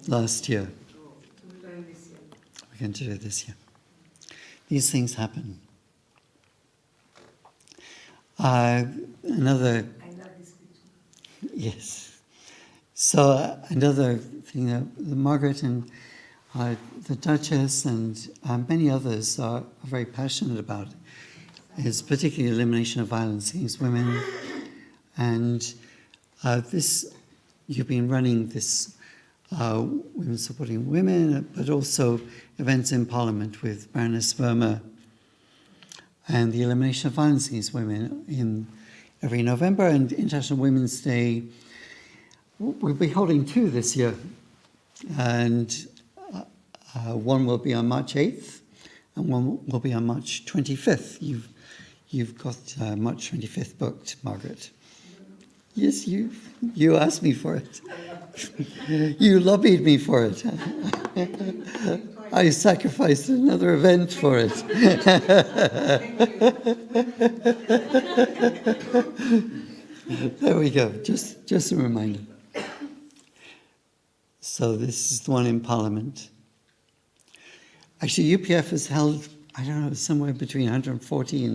last year. We're going this year. We're going to do it this year. These things happen. Another, I love this picture. yes. So another thing that Margaret and the Duchess and many others are very passionate about is particularly elimination of violence against women. And you've been running this Women Supporting Women, but also events in Parliament with Baroness Verma and the elimination of violence against women in every November, and International Women's Day. We'll be holding 2 this year, and one will be on March 8th, and one will be on March 25th. You've got March 25th booked, Margaret. Yes, you asked me for it. You lobbied me for it. I sacrificed another event for it. There we go. Just a reminder. So this is the one in Parliament. Actually, UPF has held, I don't know, somewhere between 140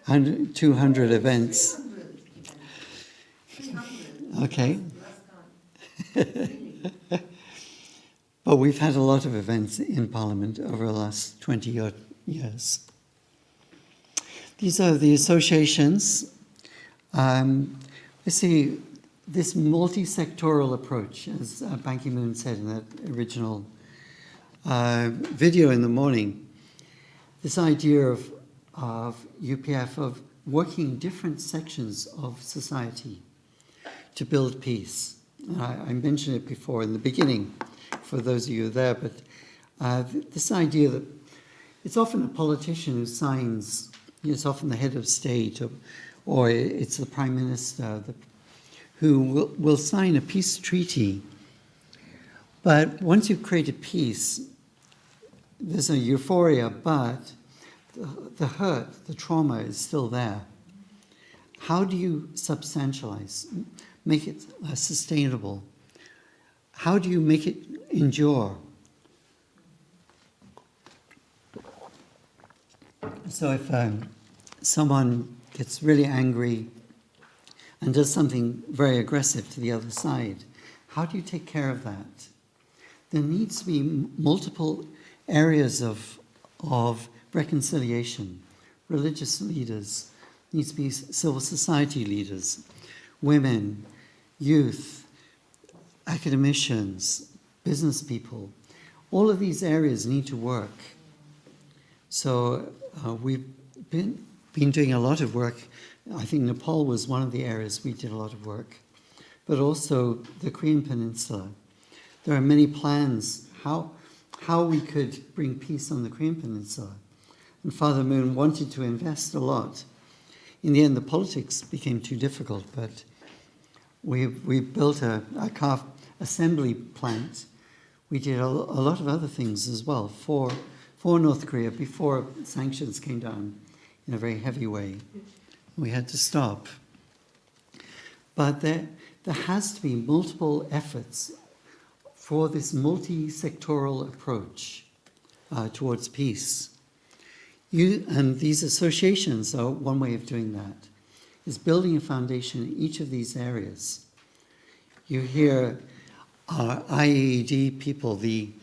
and 200 events. 300. Okay. Last time. But we've had a lot of events in Parliament over the last 20 odd years. These are the associations. We see this multi-sectoral approach, as Ban Ki-moon said in that original video in the morning. This idea of UPF of working different sections of society to build peace. I mentioned it before in the beginning, for those of you there, but this idea that it's often a politician who signs, it's often the head of state, or it's the prime minister who will sign a peace treaty. But once you've created peace, there's a euphoria, but the hurt, the trauma is still there. How do you substantialize, make it sustainable? How do you make it endure? So if someone gets really angry and does something very aggressive to the other side, how do you take care of that? There needs to be multiple areas of reconciliation. Religious leaders, needs to be civil society leaders, women, youth, academicians, business people. All of these areas need to work. So we've been doing a lot of work. I think Nepal was one of the areas we did a lot of work, but also the Korean Peninsula. There are many plans how we could bring peace on the Korean Peninsula. And Father Moon wanted to invest a lot. In the end, the politics became too difficult, but we built a car assembly plant. We did a lot of other things as well for North Korea before sanctions came down in a very heavy way. We had to stop. But there has to be multiple efforts for this multi-sectoral approach towards peace. And these associations are one way of doing that, is building a foundation in each of these areas. You hear IAED people, the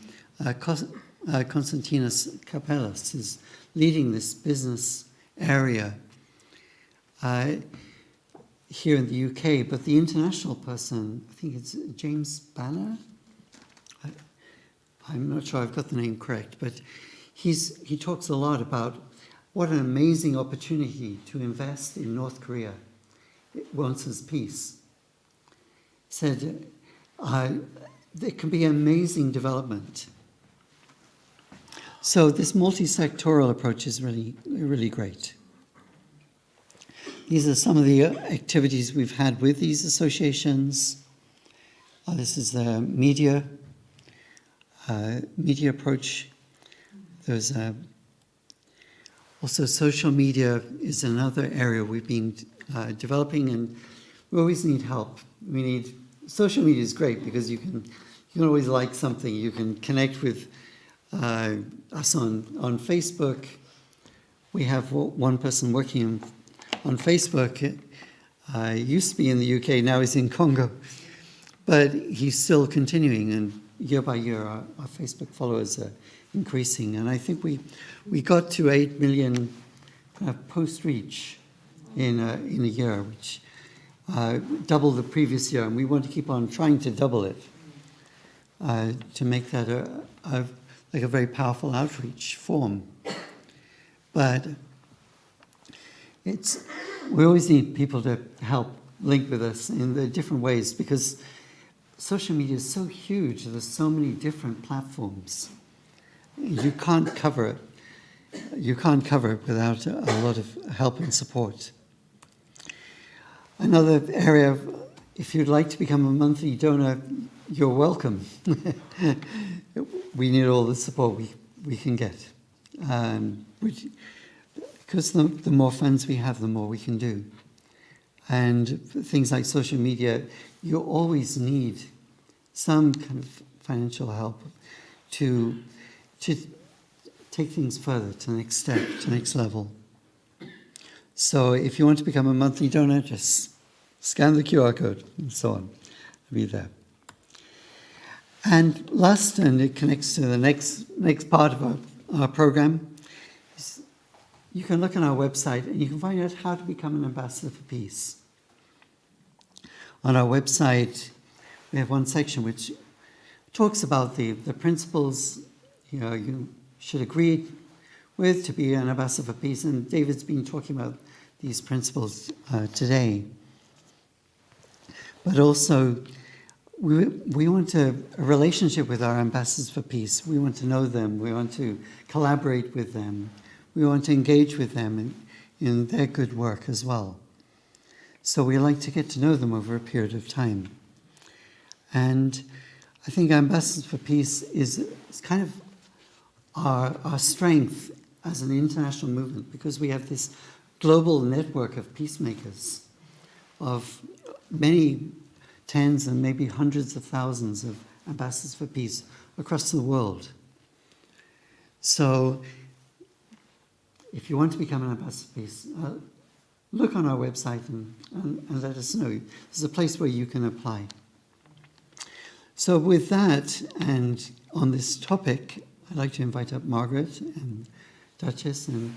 Konstantinos Kapellas is leading this business area here in the UK, but the international person, I think it's James Banner. I'm not sure I've got the name correct, but he talks a lot about what an amazing opportunity to invest in North Korea. It wants its peace. Said there can be amazing development. So this multi-sectoral approach is really, really great. these are some of the activities we've had with these associations. This is the media approach. There's also social media is another area we've been developing, and we always need help. Social media is great because you can always like something. You can connect with us on Facebook. We have one person working on Facebook. Used to be in the UK, now he's in Congo. But he's still continuing, and year by year our Facebook followers are increasing. And I think we got to 8 million post reach in a year, which doubled the previous year, and we want to keep on trying to double it to make that a very powerful outreach form. But we always need people to help link with us in the different ways, because social media is so huge. There's so many different platforms. You can't cover it. You can't cover it without a lot of help and support. Another area, if you'd like to become a monthly donor, you're welcome. We need all the support we can get. Because the more funds we have, the more we can do. And things like social media, you always need some kind of financial help to take things further to the next step, to the next level. So if you want to become a monthly donor, just scan the QR code and so on. It'll be there. And last, and it connects to the next part of our program, you can look on our website and you can find out how to become an ambassador for peace. On our website, we have one section which talks about the principles you should agree with to be an ambassador for peace. And David's been talking about these principles today. But also, we want a relationship with our ambassadors for peace. We want to know them. We want to collaborate with them. We want to engage with them in their good work as well. So we like to get to know them over a period of time. And I think Ambassadors for Peace is kind of our strength as an international movement, because we have this global network of peacemakers, of many tens and maybe hundreds of thousands of ambassadors for peace across the world. So if you want to become an ambassador for peace, look on our website and let us know. There's a place where you can apply. So with that, and on this topic, I'd like to invite up Margaret and Duchess and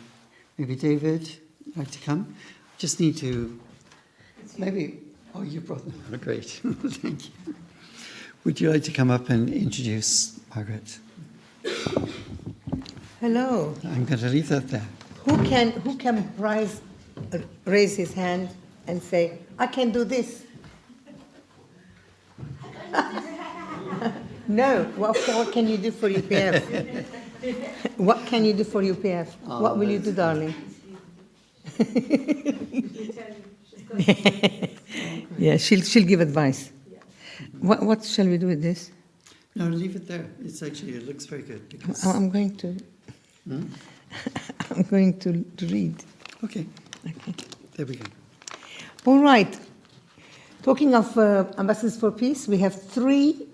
maybe David. You'd like to come? Just need to maybe... Oh, you brought them. Oh, great. Thank you. Would you like to come up and introduce Margaret? Hello. I'm going to leave that there. Who can raise his hand and say, I can do this? No. What can you do for UPF? What can you do for UPF? What will you do, darling? Yeah, she'll give advice. What shall we do with this? No, leave it there. It looks very good. Because... I'm going to. I'm going to read. Okay. There we go. All right. Talking of Ambassadors for Peace, we have 3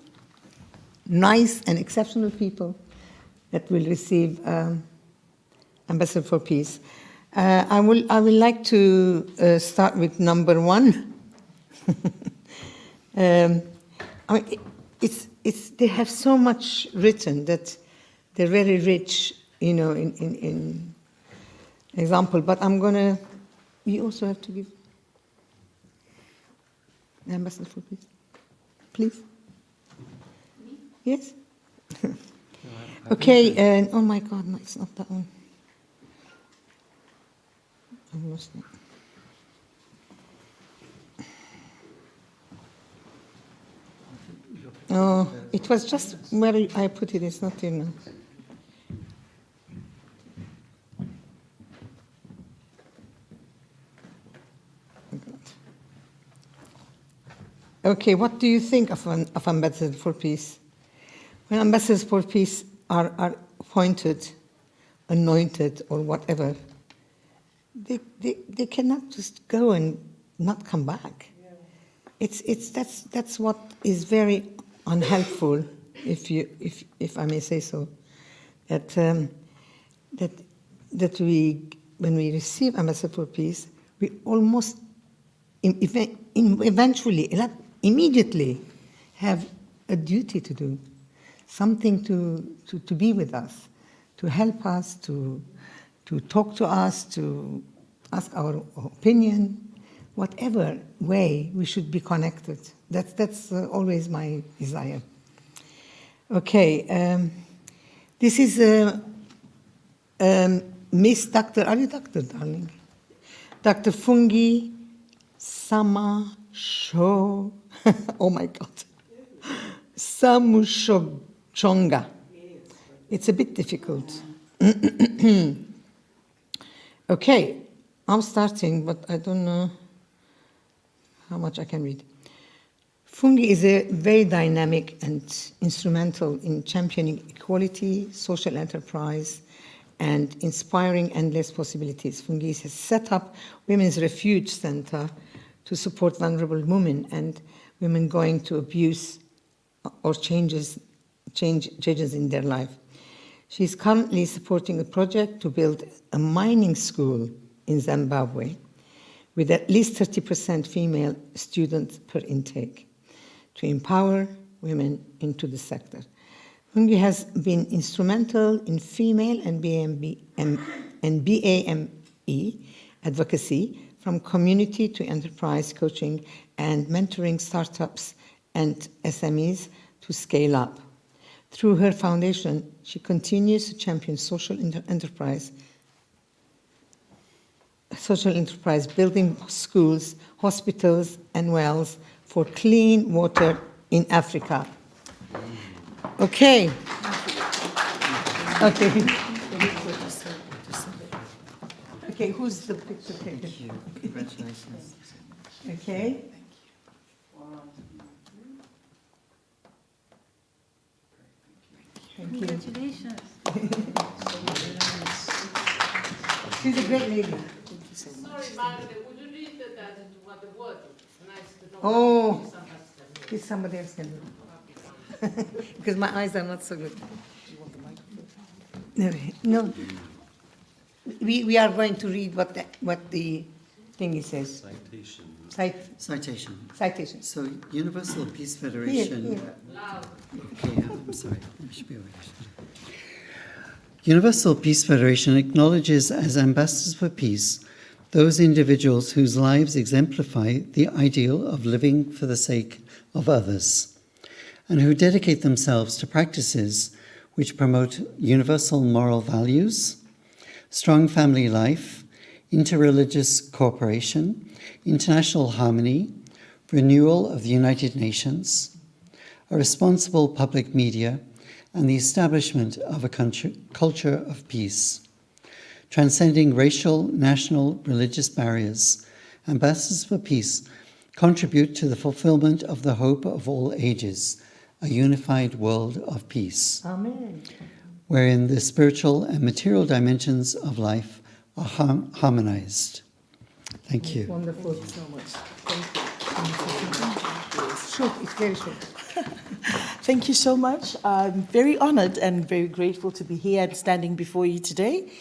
nice and exceptional people that will receive Ambassador for Peace. I will like to start with number 1. I mean, they have so much written that they're very rich, in example. But I'm gonna. You also have to give the Ambassador for Peace, please. Yes. Okay. And oh my God, no, it's not that one. I lost it. Oh, it was just where I put it. It's not here now. Okay, what do you think of Ambassadors for Peace? When Ambassadors for Peace are appointed, anointed, or whatever, they cannot just go and not come back. That's what is very unhelpful, if I may say so. That we, when we receive Ambassador for Peace, we almost eventually, not immediately, have a duty to do, something to be with us, to help us, to talk to us, to ask our opinion, whatever way we should be connected. That's always my desire. Okay, this is Miss Dr. Are you Doctor, darling? Dr. Fungi Sama Sho. Oh my God. Samushochonga. It's a bit difficult. Okay, I'm starting, but I don't know how much I can read. Fungi is a very dynamic and instrumental in championing equality, social enterprise, and inspiring endless possibilities. Fungi has set up Women's Refuge Center to support vulnerable women and women going to abuse or changes in their life. She's currently supporting a project to build a mining school in Zimbabwe with at least 30% female students per intake to empower women into the sector. Fungi has been instrumental in female and BAME advocacy, from community to enterprise coaching and mentoring startups and SMEs to scale up. Through her foundation, she continues to champion social enterprise, building schools, hospitals, and wells for clean water in Africa. Okay. Okay. Okay, who's the picture taker? Thank you. Congratulations. Okay. Thank you. Congratulations. She's a great lady. Sorry, Margaret, would you read that into what the word is? Nice to know. Oh, if somebody else can do it. Because my eyes are not so good. No. We are going to read what the thingy says. Citation. Citation. So, Universal Peace Federation. Here. Okay, I'm sorry. I should be aware. Universal Peace Federation acknowledges as ambassadors for peace those individuals whose lives exemplify the ideal of living for the sake of others, and who dedicate themselves to practices which promote universal moral values, strong family life, interreligious cooperation, international harmony, renewal of the United Nations, a responsible public media, and the establishment of a culture of peace. Transcending racial, national, religious barriers, Ambassadors for Peace contribute to the fulfillment of the hope of all ages, a unified world of peace. Amen. Wherein the spiritual and material dimensions of life are harmonized. Thank you. Wonderful. Thank you so much. Thank you. Short, it's very short. Thank you so much. I'm very honored and very grateful to be here and standing before you today.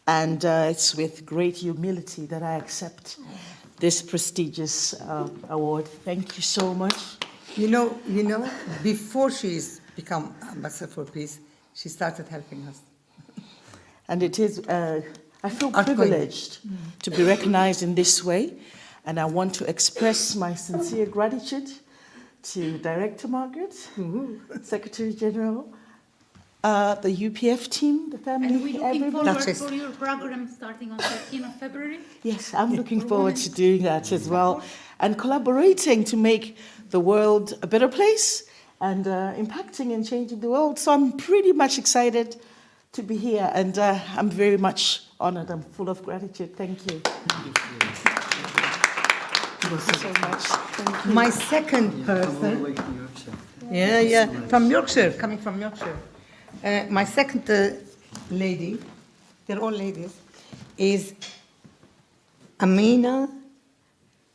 And it's with great humility that I accept this prestigious award. Thank you so much. You know, before she's become Ambassador for Peace, she started helping us. And it is, I feel Outgoing. privileged to be recognized in this way. And I want to express my sincere gratitude to Director Margaret, Secretary General, the UPF team, the family, And we're looking everybody. forward That's for your program starting on 13th of February. Yes, I'm looking forward to doing that as well, and collaborating to make the world a better place and impacting and changing the world. So I'm pretty much excited to be here, and I'm very much honored. I'm full of gratitude. Thank you. so much. Thank you. My second person, from Yorkshire, coming from Yorkshire. My second lady, they're all ladies, is Amina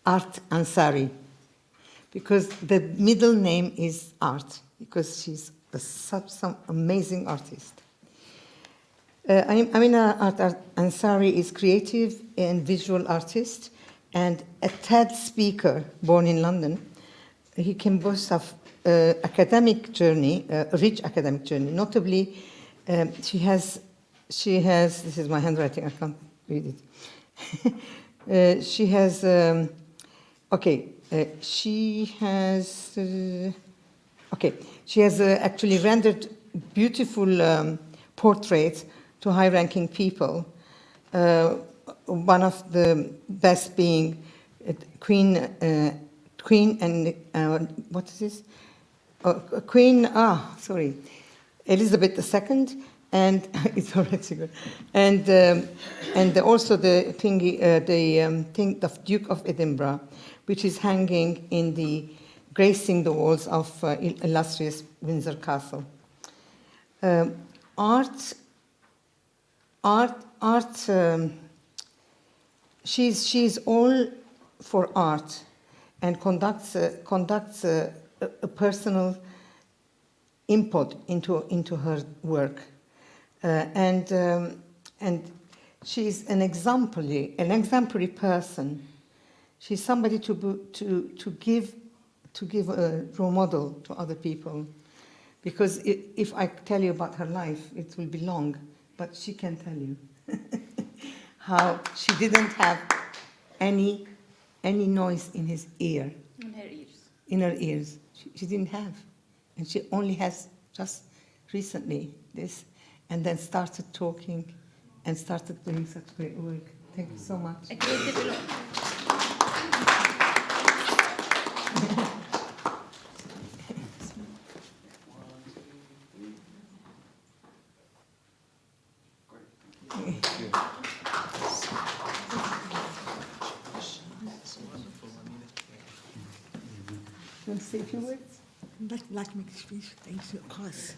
Art Ansari, because the middle name is Art, because she's some amazing artist. Amina Art Ansari is creative and visual artist and a TED speaker born in London. He can boast of academic journey, a rich academic journey. Notably, she has, this is my handwriting, I can't read it. She has actually rendered beautiful portraits to high-ranking people. One of the best being Queen and what is this? Elizabeth II, and it's already good. And also the thing of Duke of Edinburgh, which is hanging in gracing the walls of illustrious Windsor Castle. She's all for art and conducts a personal input into her work, and she's an exemplary person. She's somebody to give a role model to other people, because if I tell you about her life, it will be long, but she can tell you how she didn't have any noise in his ear. In her ears. In her ears. She didn't have. And she only has just recently this, and then started talking and started doing such great work. Thank you so much. A great development. You want to say a few words? I'd like to make a speech. Thank you, of course.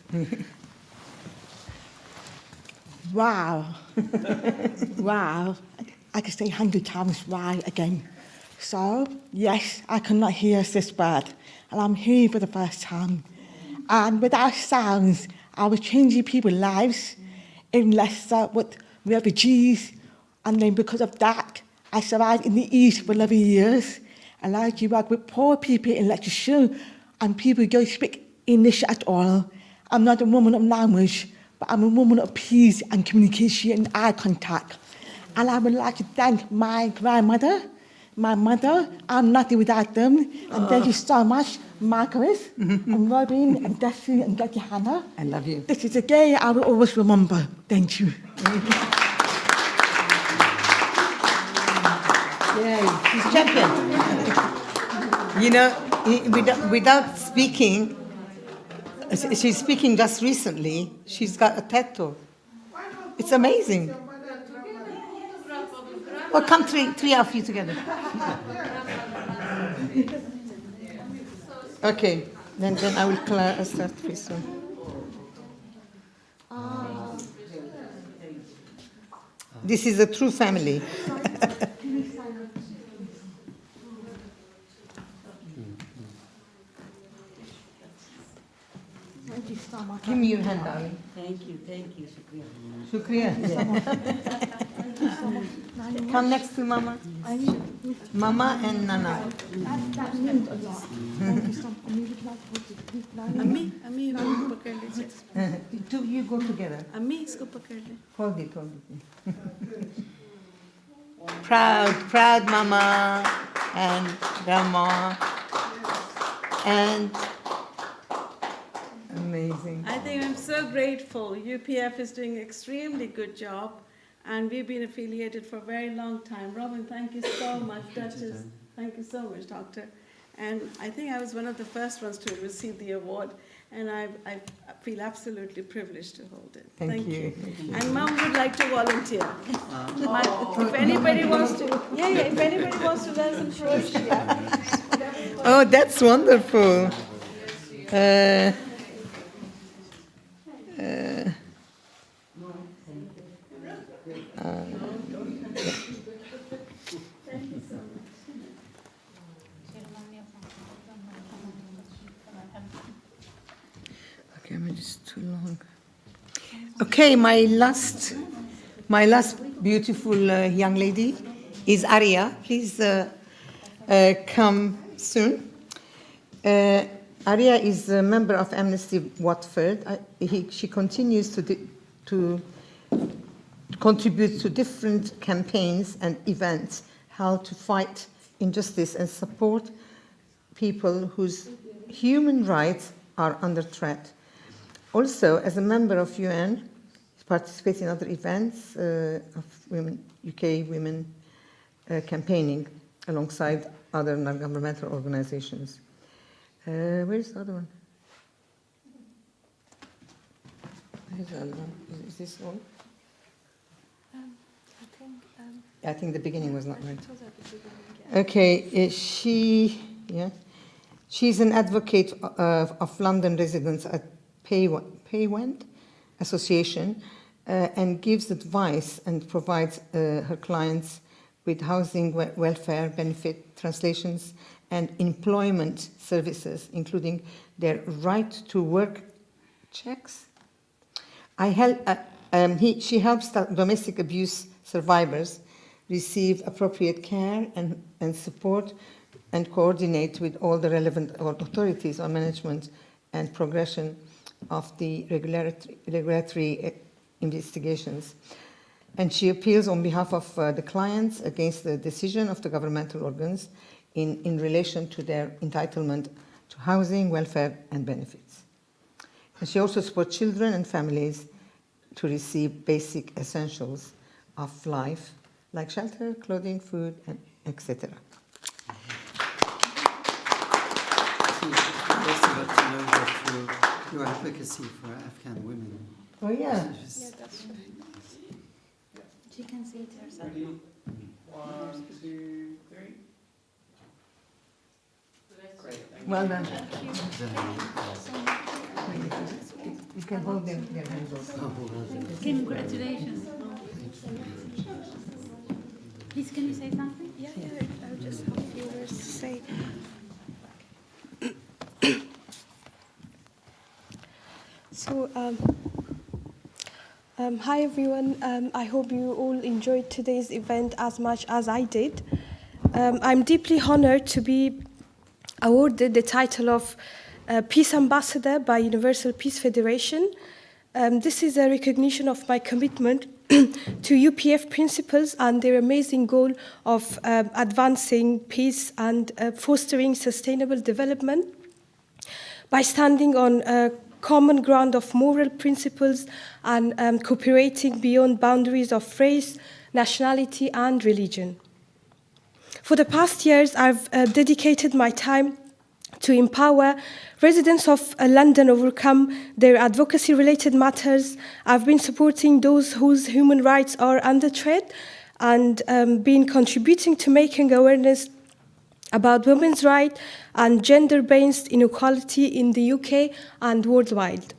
Wow. Wow. I could say 100 times wow again. So, yes, I cannot hear this bad, and I'm here for the first time. And without sounds, I was changing people's lives in Leicester with refugees, and then because of that, I survived in the East for 11 years. I like to work with poor people in Leicestershire, and people don't speak English at all. I'm not a woman of language, but I'm a woman of peace and communication and eye contact. And I would like to thank my grandmother, my mother. I'm nothing without them. And thank you so much, Margaret, and Robin, and Destiny, and Dr. Hanna. I love you. This is a day I will always remember. Thank you. Yeah, she's champion. You know, without speaking, she's speaking just recently. She's got a TED talk. It's amazing. Well, come three of you together. Okay, then I will start very soon. This is a true family. Thank you so much. Give me your hand, darling. Thank you, Shukriya. Shukriya. Come next to Mama. Mama and Nana. That means a lot. Thank you so much. अम्मी इसको पकड़ लीजिए Two, you go together. अम्मी इसको पकड़ ले Hold it. Proud Mama and Grandma. And amazing. I think I'm so grateful. UPF is doing an extremely good job, and we've been affiliated for a very long time. Robin, thank you so much. Duchess, thank you so much, Doctor. And I think I was one of the first ones to receive the award. and I feel absolutely privileged to hold it. Thank you. And Mom would like to volunteer. If anybody wants to, if anybody wants to learn some crochet. Oh, that's wonderful. Okay, maybe it's too long. Okay, my last beautiful young lady is Arya. Please come soon. Arya is a member of Amnesty Watford. She continues to contribute to different campaigns and events, how to fight injustice and support people whose human rights are under threat. Also, as a member of UN, she participates in other events of UK women campaigning alongside other non-governmental organizations. Where's the other one? Where's the other one? Is this one? I think the beginning was not right. Okay, she's an advocate of London residents at Paywent Association and gives advice and provides her clients with housing, welfare, benefit, translations, and employment services, including their right to work checks. She helps domestic abuse survivors receive appropriate care and support and coordinate with all the relevant authorities on management and progression of the regulatory investigations. And she appeals on behalf of the clients against the decision of the governmental organs in relation to their entitlement to housing, welfare, and benefits. And she also supports children and families to receive basic essentials of life, like shelter, clothing, food, and etc. Your advocacy for Afghan women. Oh, yeah. Yeah, that's right. She can see it herself. 1, 2, 3. Great. Well done. Thank you. Thank you so much. You can hold their hands also. Congratulations. Please, can you say something? Yeah, I'll just have a few words to say. So, hi everyone. I hope you all enjoyed today's event as much as I did. I'm deeply honored to be awarded the title of Peace Ambassador by Universal Peace Federation. This is a recognition of my commitment to UPF principles and their amazing goal of advancing peace and fostering sustainable development by standing on a common ground of moral principles and cooperating beyond boundaries of race, nationality, and religion. For the past years, I've dedicated my time to empower residents of London overcome their advocacy-related matters. I've been supporting those whose human rights are under threat and been contributing to making awareness about women's rights and gender-based inequality in the UK and worldwide.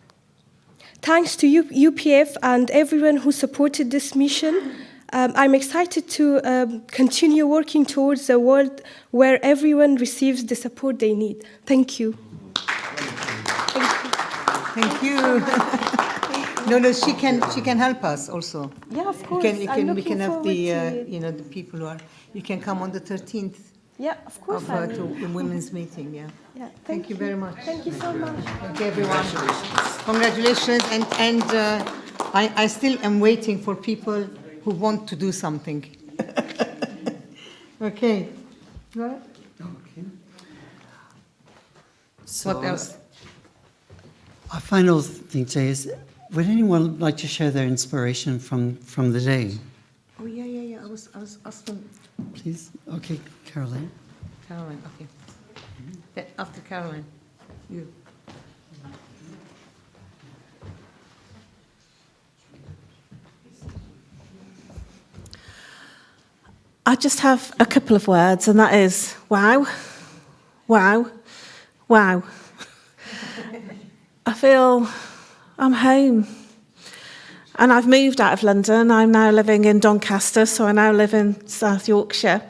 Thanks to UPF and everyone who supported this mission, I'm excited to continue working towards a world where everyone receives the support they need. Thank you. Thank you. No, she can help us also. Yeah, of course. We can have the people who are. You can come on the 13th. Yeah, of course. To the women's meeting. Yeah. Yeah. Thank you very much. Thank you so much. Thank you, everyone. Congratulations. And I still am waiting for people who want to do something. Okay. Right? Okay. So, What else? Our final thing today is, would anyone like to share their inspiration from the day? Oh, yeah. I was asking. Please. Okay, Caroline. Caroline, okay. After Caroline, you. I just have a couple of words, and that is wow, wow, wow. I feel I'm home. And I've moved out of London. I'm now living in Doncaster, so I now live in South Yorkshire.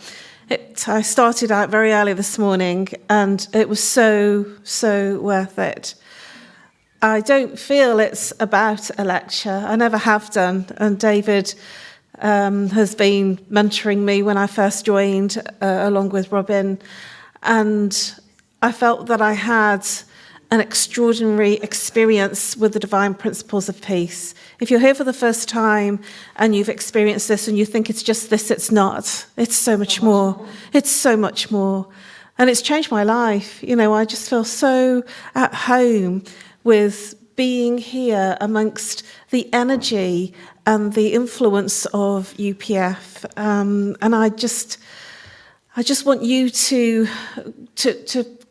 I started out very early this morning, and it was so, so worth it. I don't feel it's about a lecture. I never have done. And David has been mentoring me when I first joined, along with Robin. And I felt that I had an extraordinary experience with the divine principles of peace. If you're here for the first time and you've experienced this and you think it's just this, it's not. It's so much more. It's so much more. And it's changed my life. You know, I just feel so at home with being here amongst the energy and the influence of UPF. And I just want you to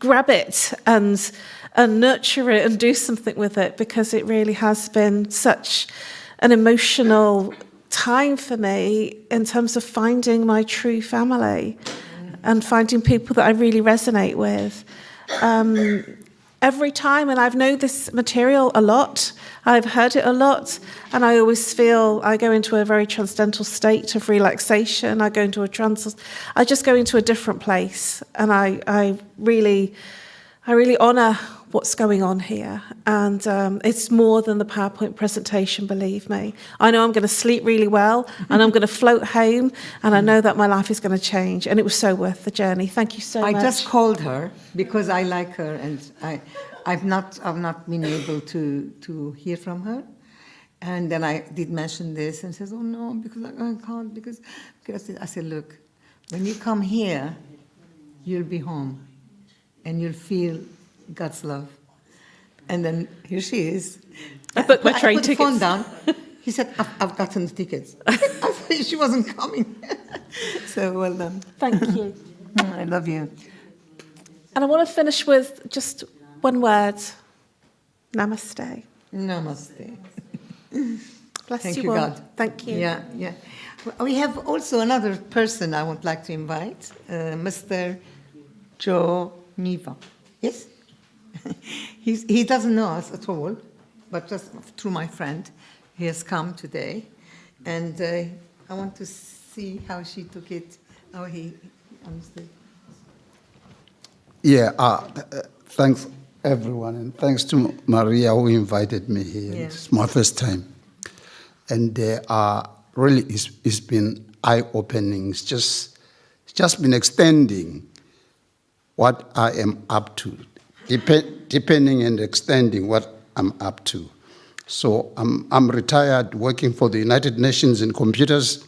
grab it and nurture it and do something with it, because it really has been such an emotional time for me in terms of finding my true family and finding people that I really resonate with. Every time, and I've known this material a lot, I've heard it a lot, and I always feel I go into a very transcendental state of relaxation. I just go into a different place, and I really honour what's going on here. And it's more than the PowerPoint presentation, believe me. I know I'm going to sleep really well, and I'm going to float home, and I know that my life is going to change. And it was so worth the journey. Thank you so much. I just called her because I like her, and I've not been able to hear from her. And then I did mention this, and says, "Oh no, because I can't." Because I said, "Look, when you come here, you'll be home, and you'll feel God's love." And then here she is. I booked my train tickets. I put the phone tickets. down. He said, I've gotten the tickets. I thought she wasn't coming. So well done. Thank you. I love you. And I want to finish with just one word. Namaste. Namaste. Bless Thank you you, all. God. Thank you. Yeah, yeah. We have also another person I would like to invite, Mr. Joe Niva. Yes? He doesn't know us at all, but just through my friend, he has come today. And I want to see how she took it, how he understood. Yeah, thanks everyone, and thanks to Maria who invited me here. Yeah. It's my first time. And really it's been eye-opening. It's just been extending what I am up to, deepening and extending what I'm up to. So I'm retired working for the United Nations in computers,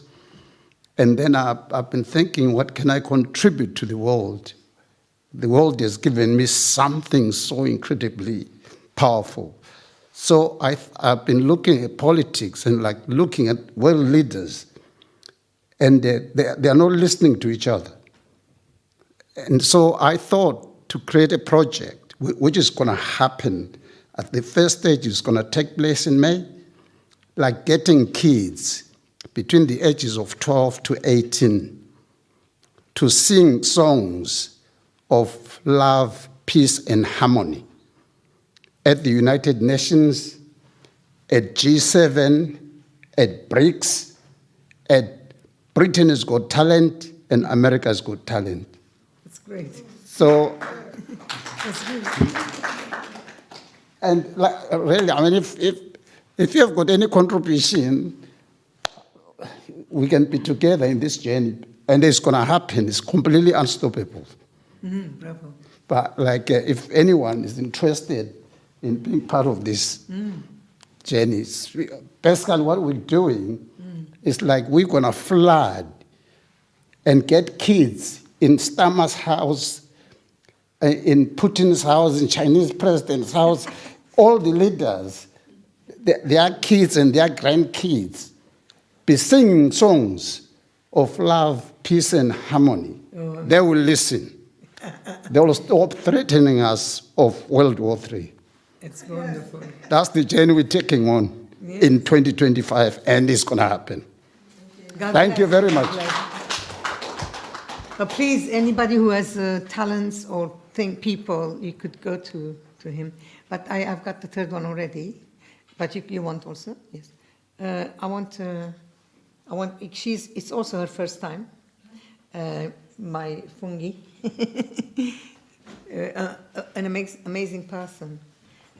and then I've been thinking, what can I contribute to the world? The world has given me something so incredibly powerful. So I've been looking at politics and looking at world leaders, and they are not listening to each other. And so I thought to create a project which is going to happen at the first stage. Is going to take place in May, like getting kids between the ages of 12 to 18 to sing songs of love, peace, and harmony at the United Nations, at G7, at BRICS, at Britain has Got Talent, and America's Got Talent. That's great. So, That's good. and really, I mean, if you have got any contribution, we can be together in this journey, and it's going to happen. It's completely unstoppable. Mm-hmm. Bravo. But if anyone is interested in being part of this journey, basically what we're doing is we're going to flood and get kids in Starmer's house, in Putin's house, in Chinese president's house, all the leaders, their kids and their grandkids, be singing songs of love, peace, and harmony. Oh. They will listen. They will stop threatening us of World War III. It's wonderful. That's the journey we're taking on in 2025, and it's going to happen. Thank you very much. But please, anybody who has talents or think people, you could go to him. But I've got the third one already. But you want also? Yes. It's also her first time. My Fungi. An amazing person.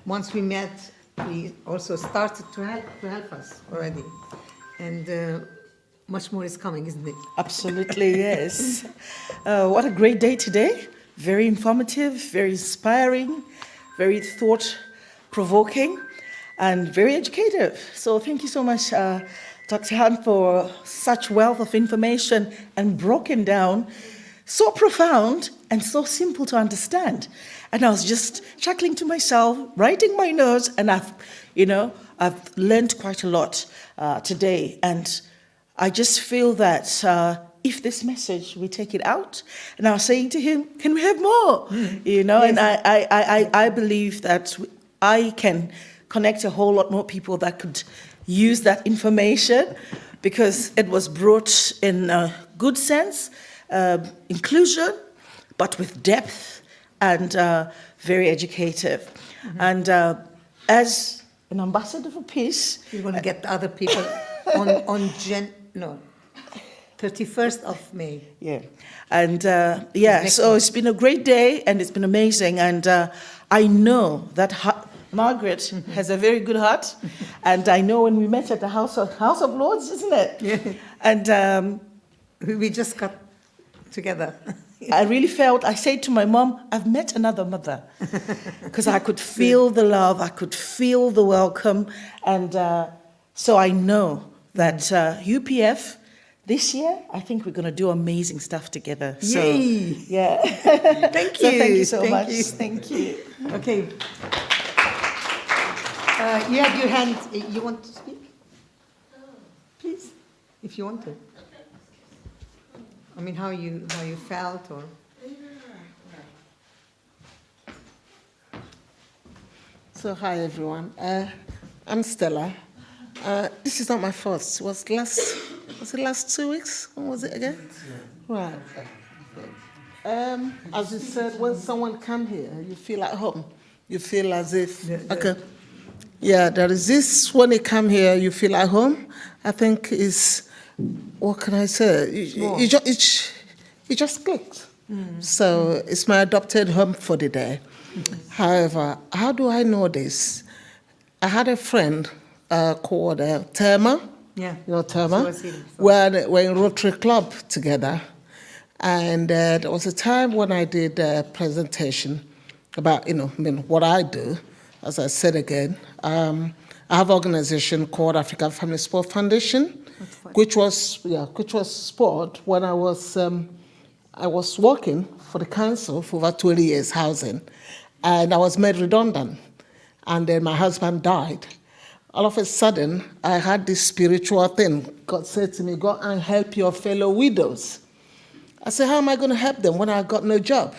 Once we met, he also started to help us already. And much more is coming, isn't it? Absolutely, yes. What a great day today. Very informative, very inspiring, very thought-provoking, and very educative. So thank you so much, Dr. Han, for such wealth of information and broken down, so profound and so simple to understand. And I was just chuckling to myself, writing my notes, and I've learned quite a lot today. And I just feel that if this message, we take it out, and I was saying to him, can we have more? Yes. And I believe that I can connect a whole lot more people that could use that information, because it was brought in a good sense, inclusion, but with depth and very educative. And as an ambassador for peace, you're going to get other people on 31st of May. Yeah. And so it's been a great day, and it's been amazing. And I know that Margaret has a very good heart. And I know when we met at the House of Lords, isn't it? Yeah. And we just got together. I really felt, I said to my mom, I've met another mother. Because I could feel the love, I could feel the welcome. And so I know that UPF, this year, I think we're going to do amazing stuff together. So, yay! Yeah. Thank you. So thank you so much. You. Thank you. Okay. You have your hand. You want to speak? Please, if you want to. I mean, how you felt, or. So hi everyone. I'm Stella. This is not my first. Was it last 2 weeks? When was it again? Right. As you said, when someone come here, you feel at home. You feel as if okay. Yeah, there is this, when they come here, you feel at home. I think is, what can I say? It just clicked. So it's my adopted home for the day. However, how do I know this? I had a friend called Thelma. Yeah. You know Thelma? We're in Rotary Club together. And there was a time when I did a presentation about, what I do. As I said again, I have an organization called African Family Sport Foundation, which was sport when I was working for the council for over 20 years, housing, and I was made redundant, and then my husband died. All of a sudden, I had this spiritual thing. God said to me, go and help your fellow widows. I said, how am I going to help them when I got no job?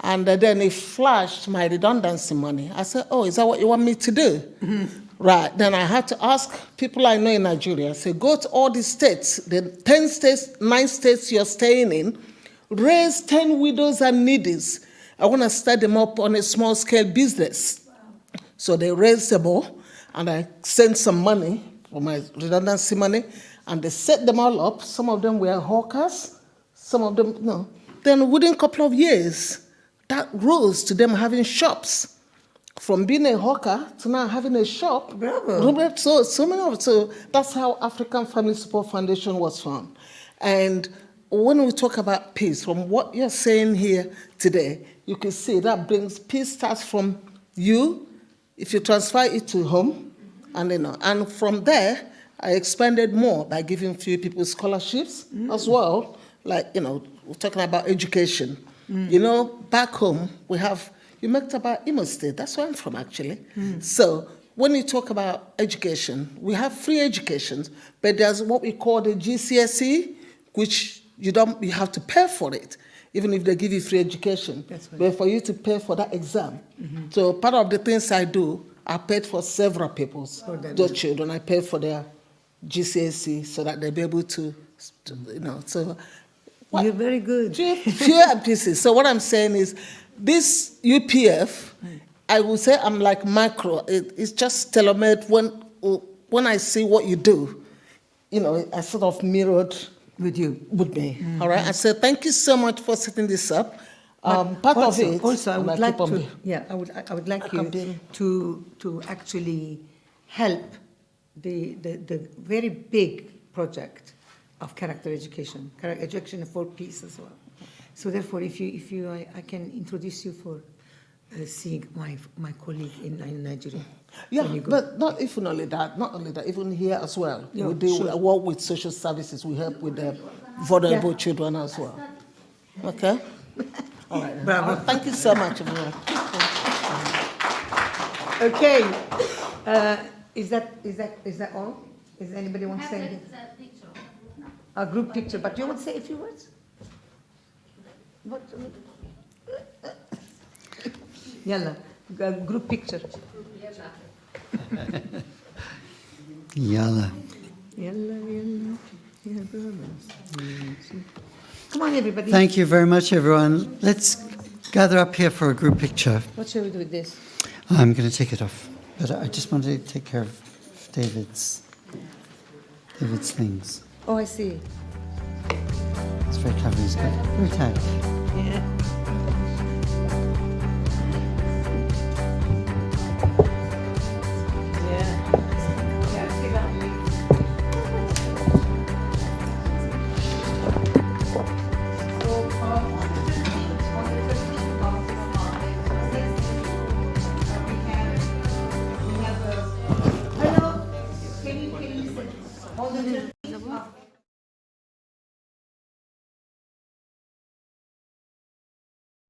And then it flashed my redundancy money. I said, oh, is that what you want me to do? Right, then I had to ask people I know in Nigeria. I said, go to all the states, the 10 states, 9 states you're staying in, raise 10 widows and needies. I want to start them up on a small-scale business. Wow. So they raised them all, and I sent some money for my redundancy money, and they set them all up. Some of them were hawkers, some of them, no. Then within a couple of years, that rose to them having shops. From being a hawker to now having a shop. Bravo. So that's how African Family Support Foundation was formed. And when we talk about peace, from what you're saying here today, you can see that brings peace starts from you, if you transfer it to home, and from there, I expanded more by giving few people scholarships as well. Like, we're talking about education. Back home, you talked about Imo State. That's where I'm from, actually. So when you talk about education, we have free education, but there's what we call the GCSE, which you have to pay for it, even if they give you free education. That's right. But for you to pay for that exam. So part of the things I do, I paid for several people's children. I paid for their GCSE so that they'll be able to. So You're very good. Fewer pieces. So what I'm saying is, this UPF, I would say I'm like micro. It's just tailor-made. When I see what you do, you know, I sort of mirrored With you. with me. All right. I said thank you so much for setting this up. Part of it. Also, I and would like keep on to. being- Yeah, I would like I can you be- to actually help the very big project of character education for peace as well. So therefore, if you I can introduce you for seeing my colleague in Nigeria. Yeah, when you go. but not only that, even here as well. Yeah, we do sure. work with social services. We help with the vulnerable children as well. Okay? All right. Bravo. Thank you so much, everyone. Okay. Is that all? Is anybody want to say anything? A group picture, but you want to say a few words? What? Yalla, group picture. Yalla. Yalla. Come on, everybody. Thank you very much, everyone. Let's gather up here for a group picture. What shall we do with this? I'm going to take it off, but I just wanted to take care of David's things. Oh, I see. It's very clever. He's got very tight. Yeah.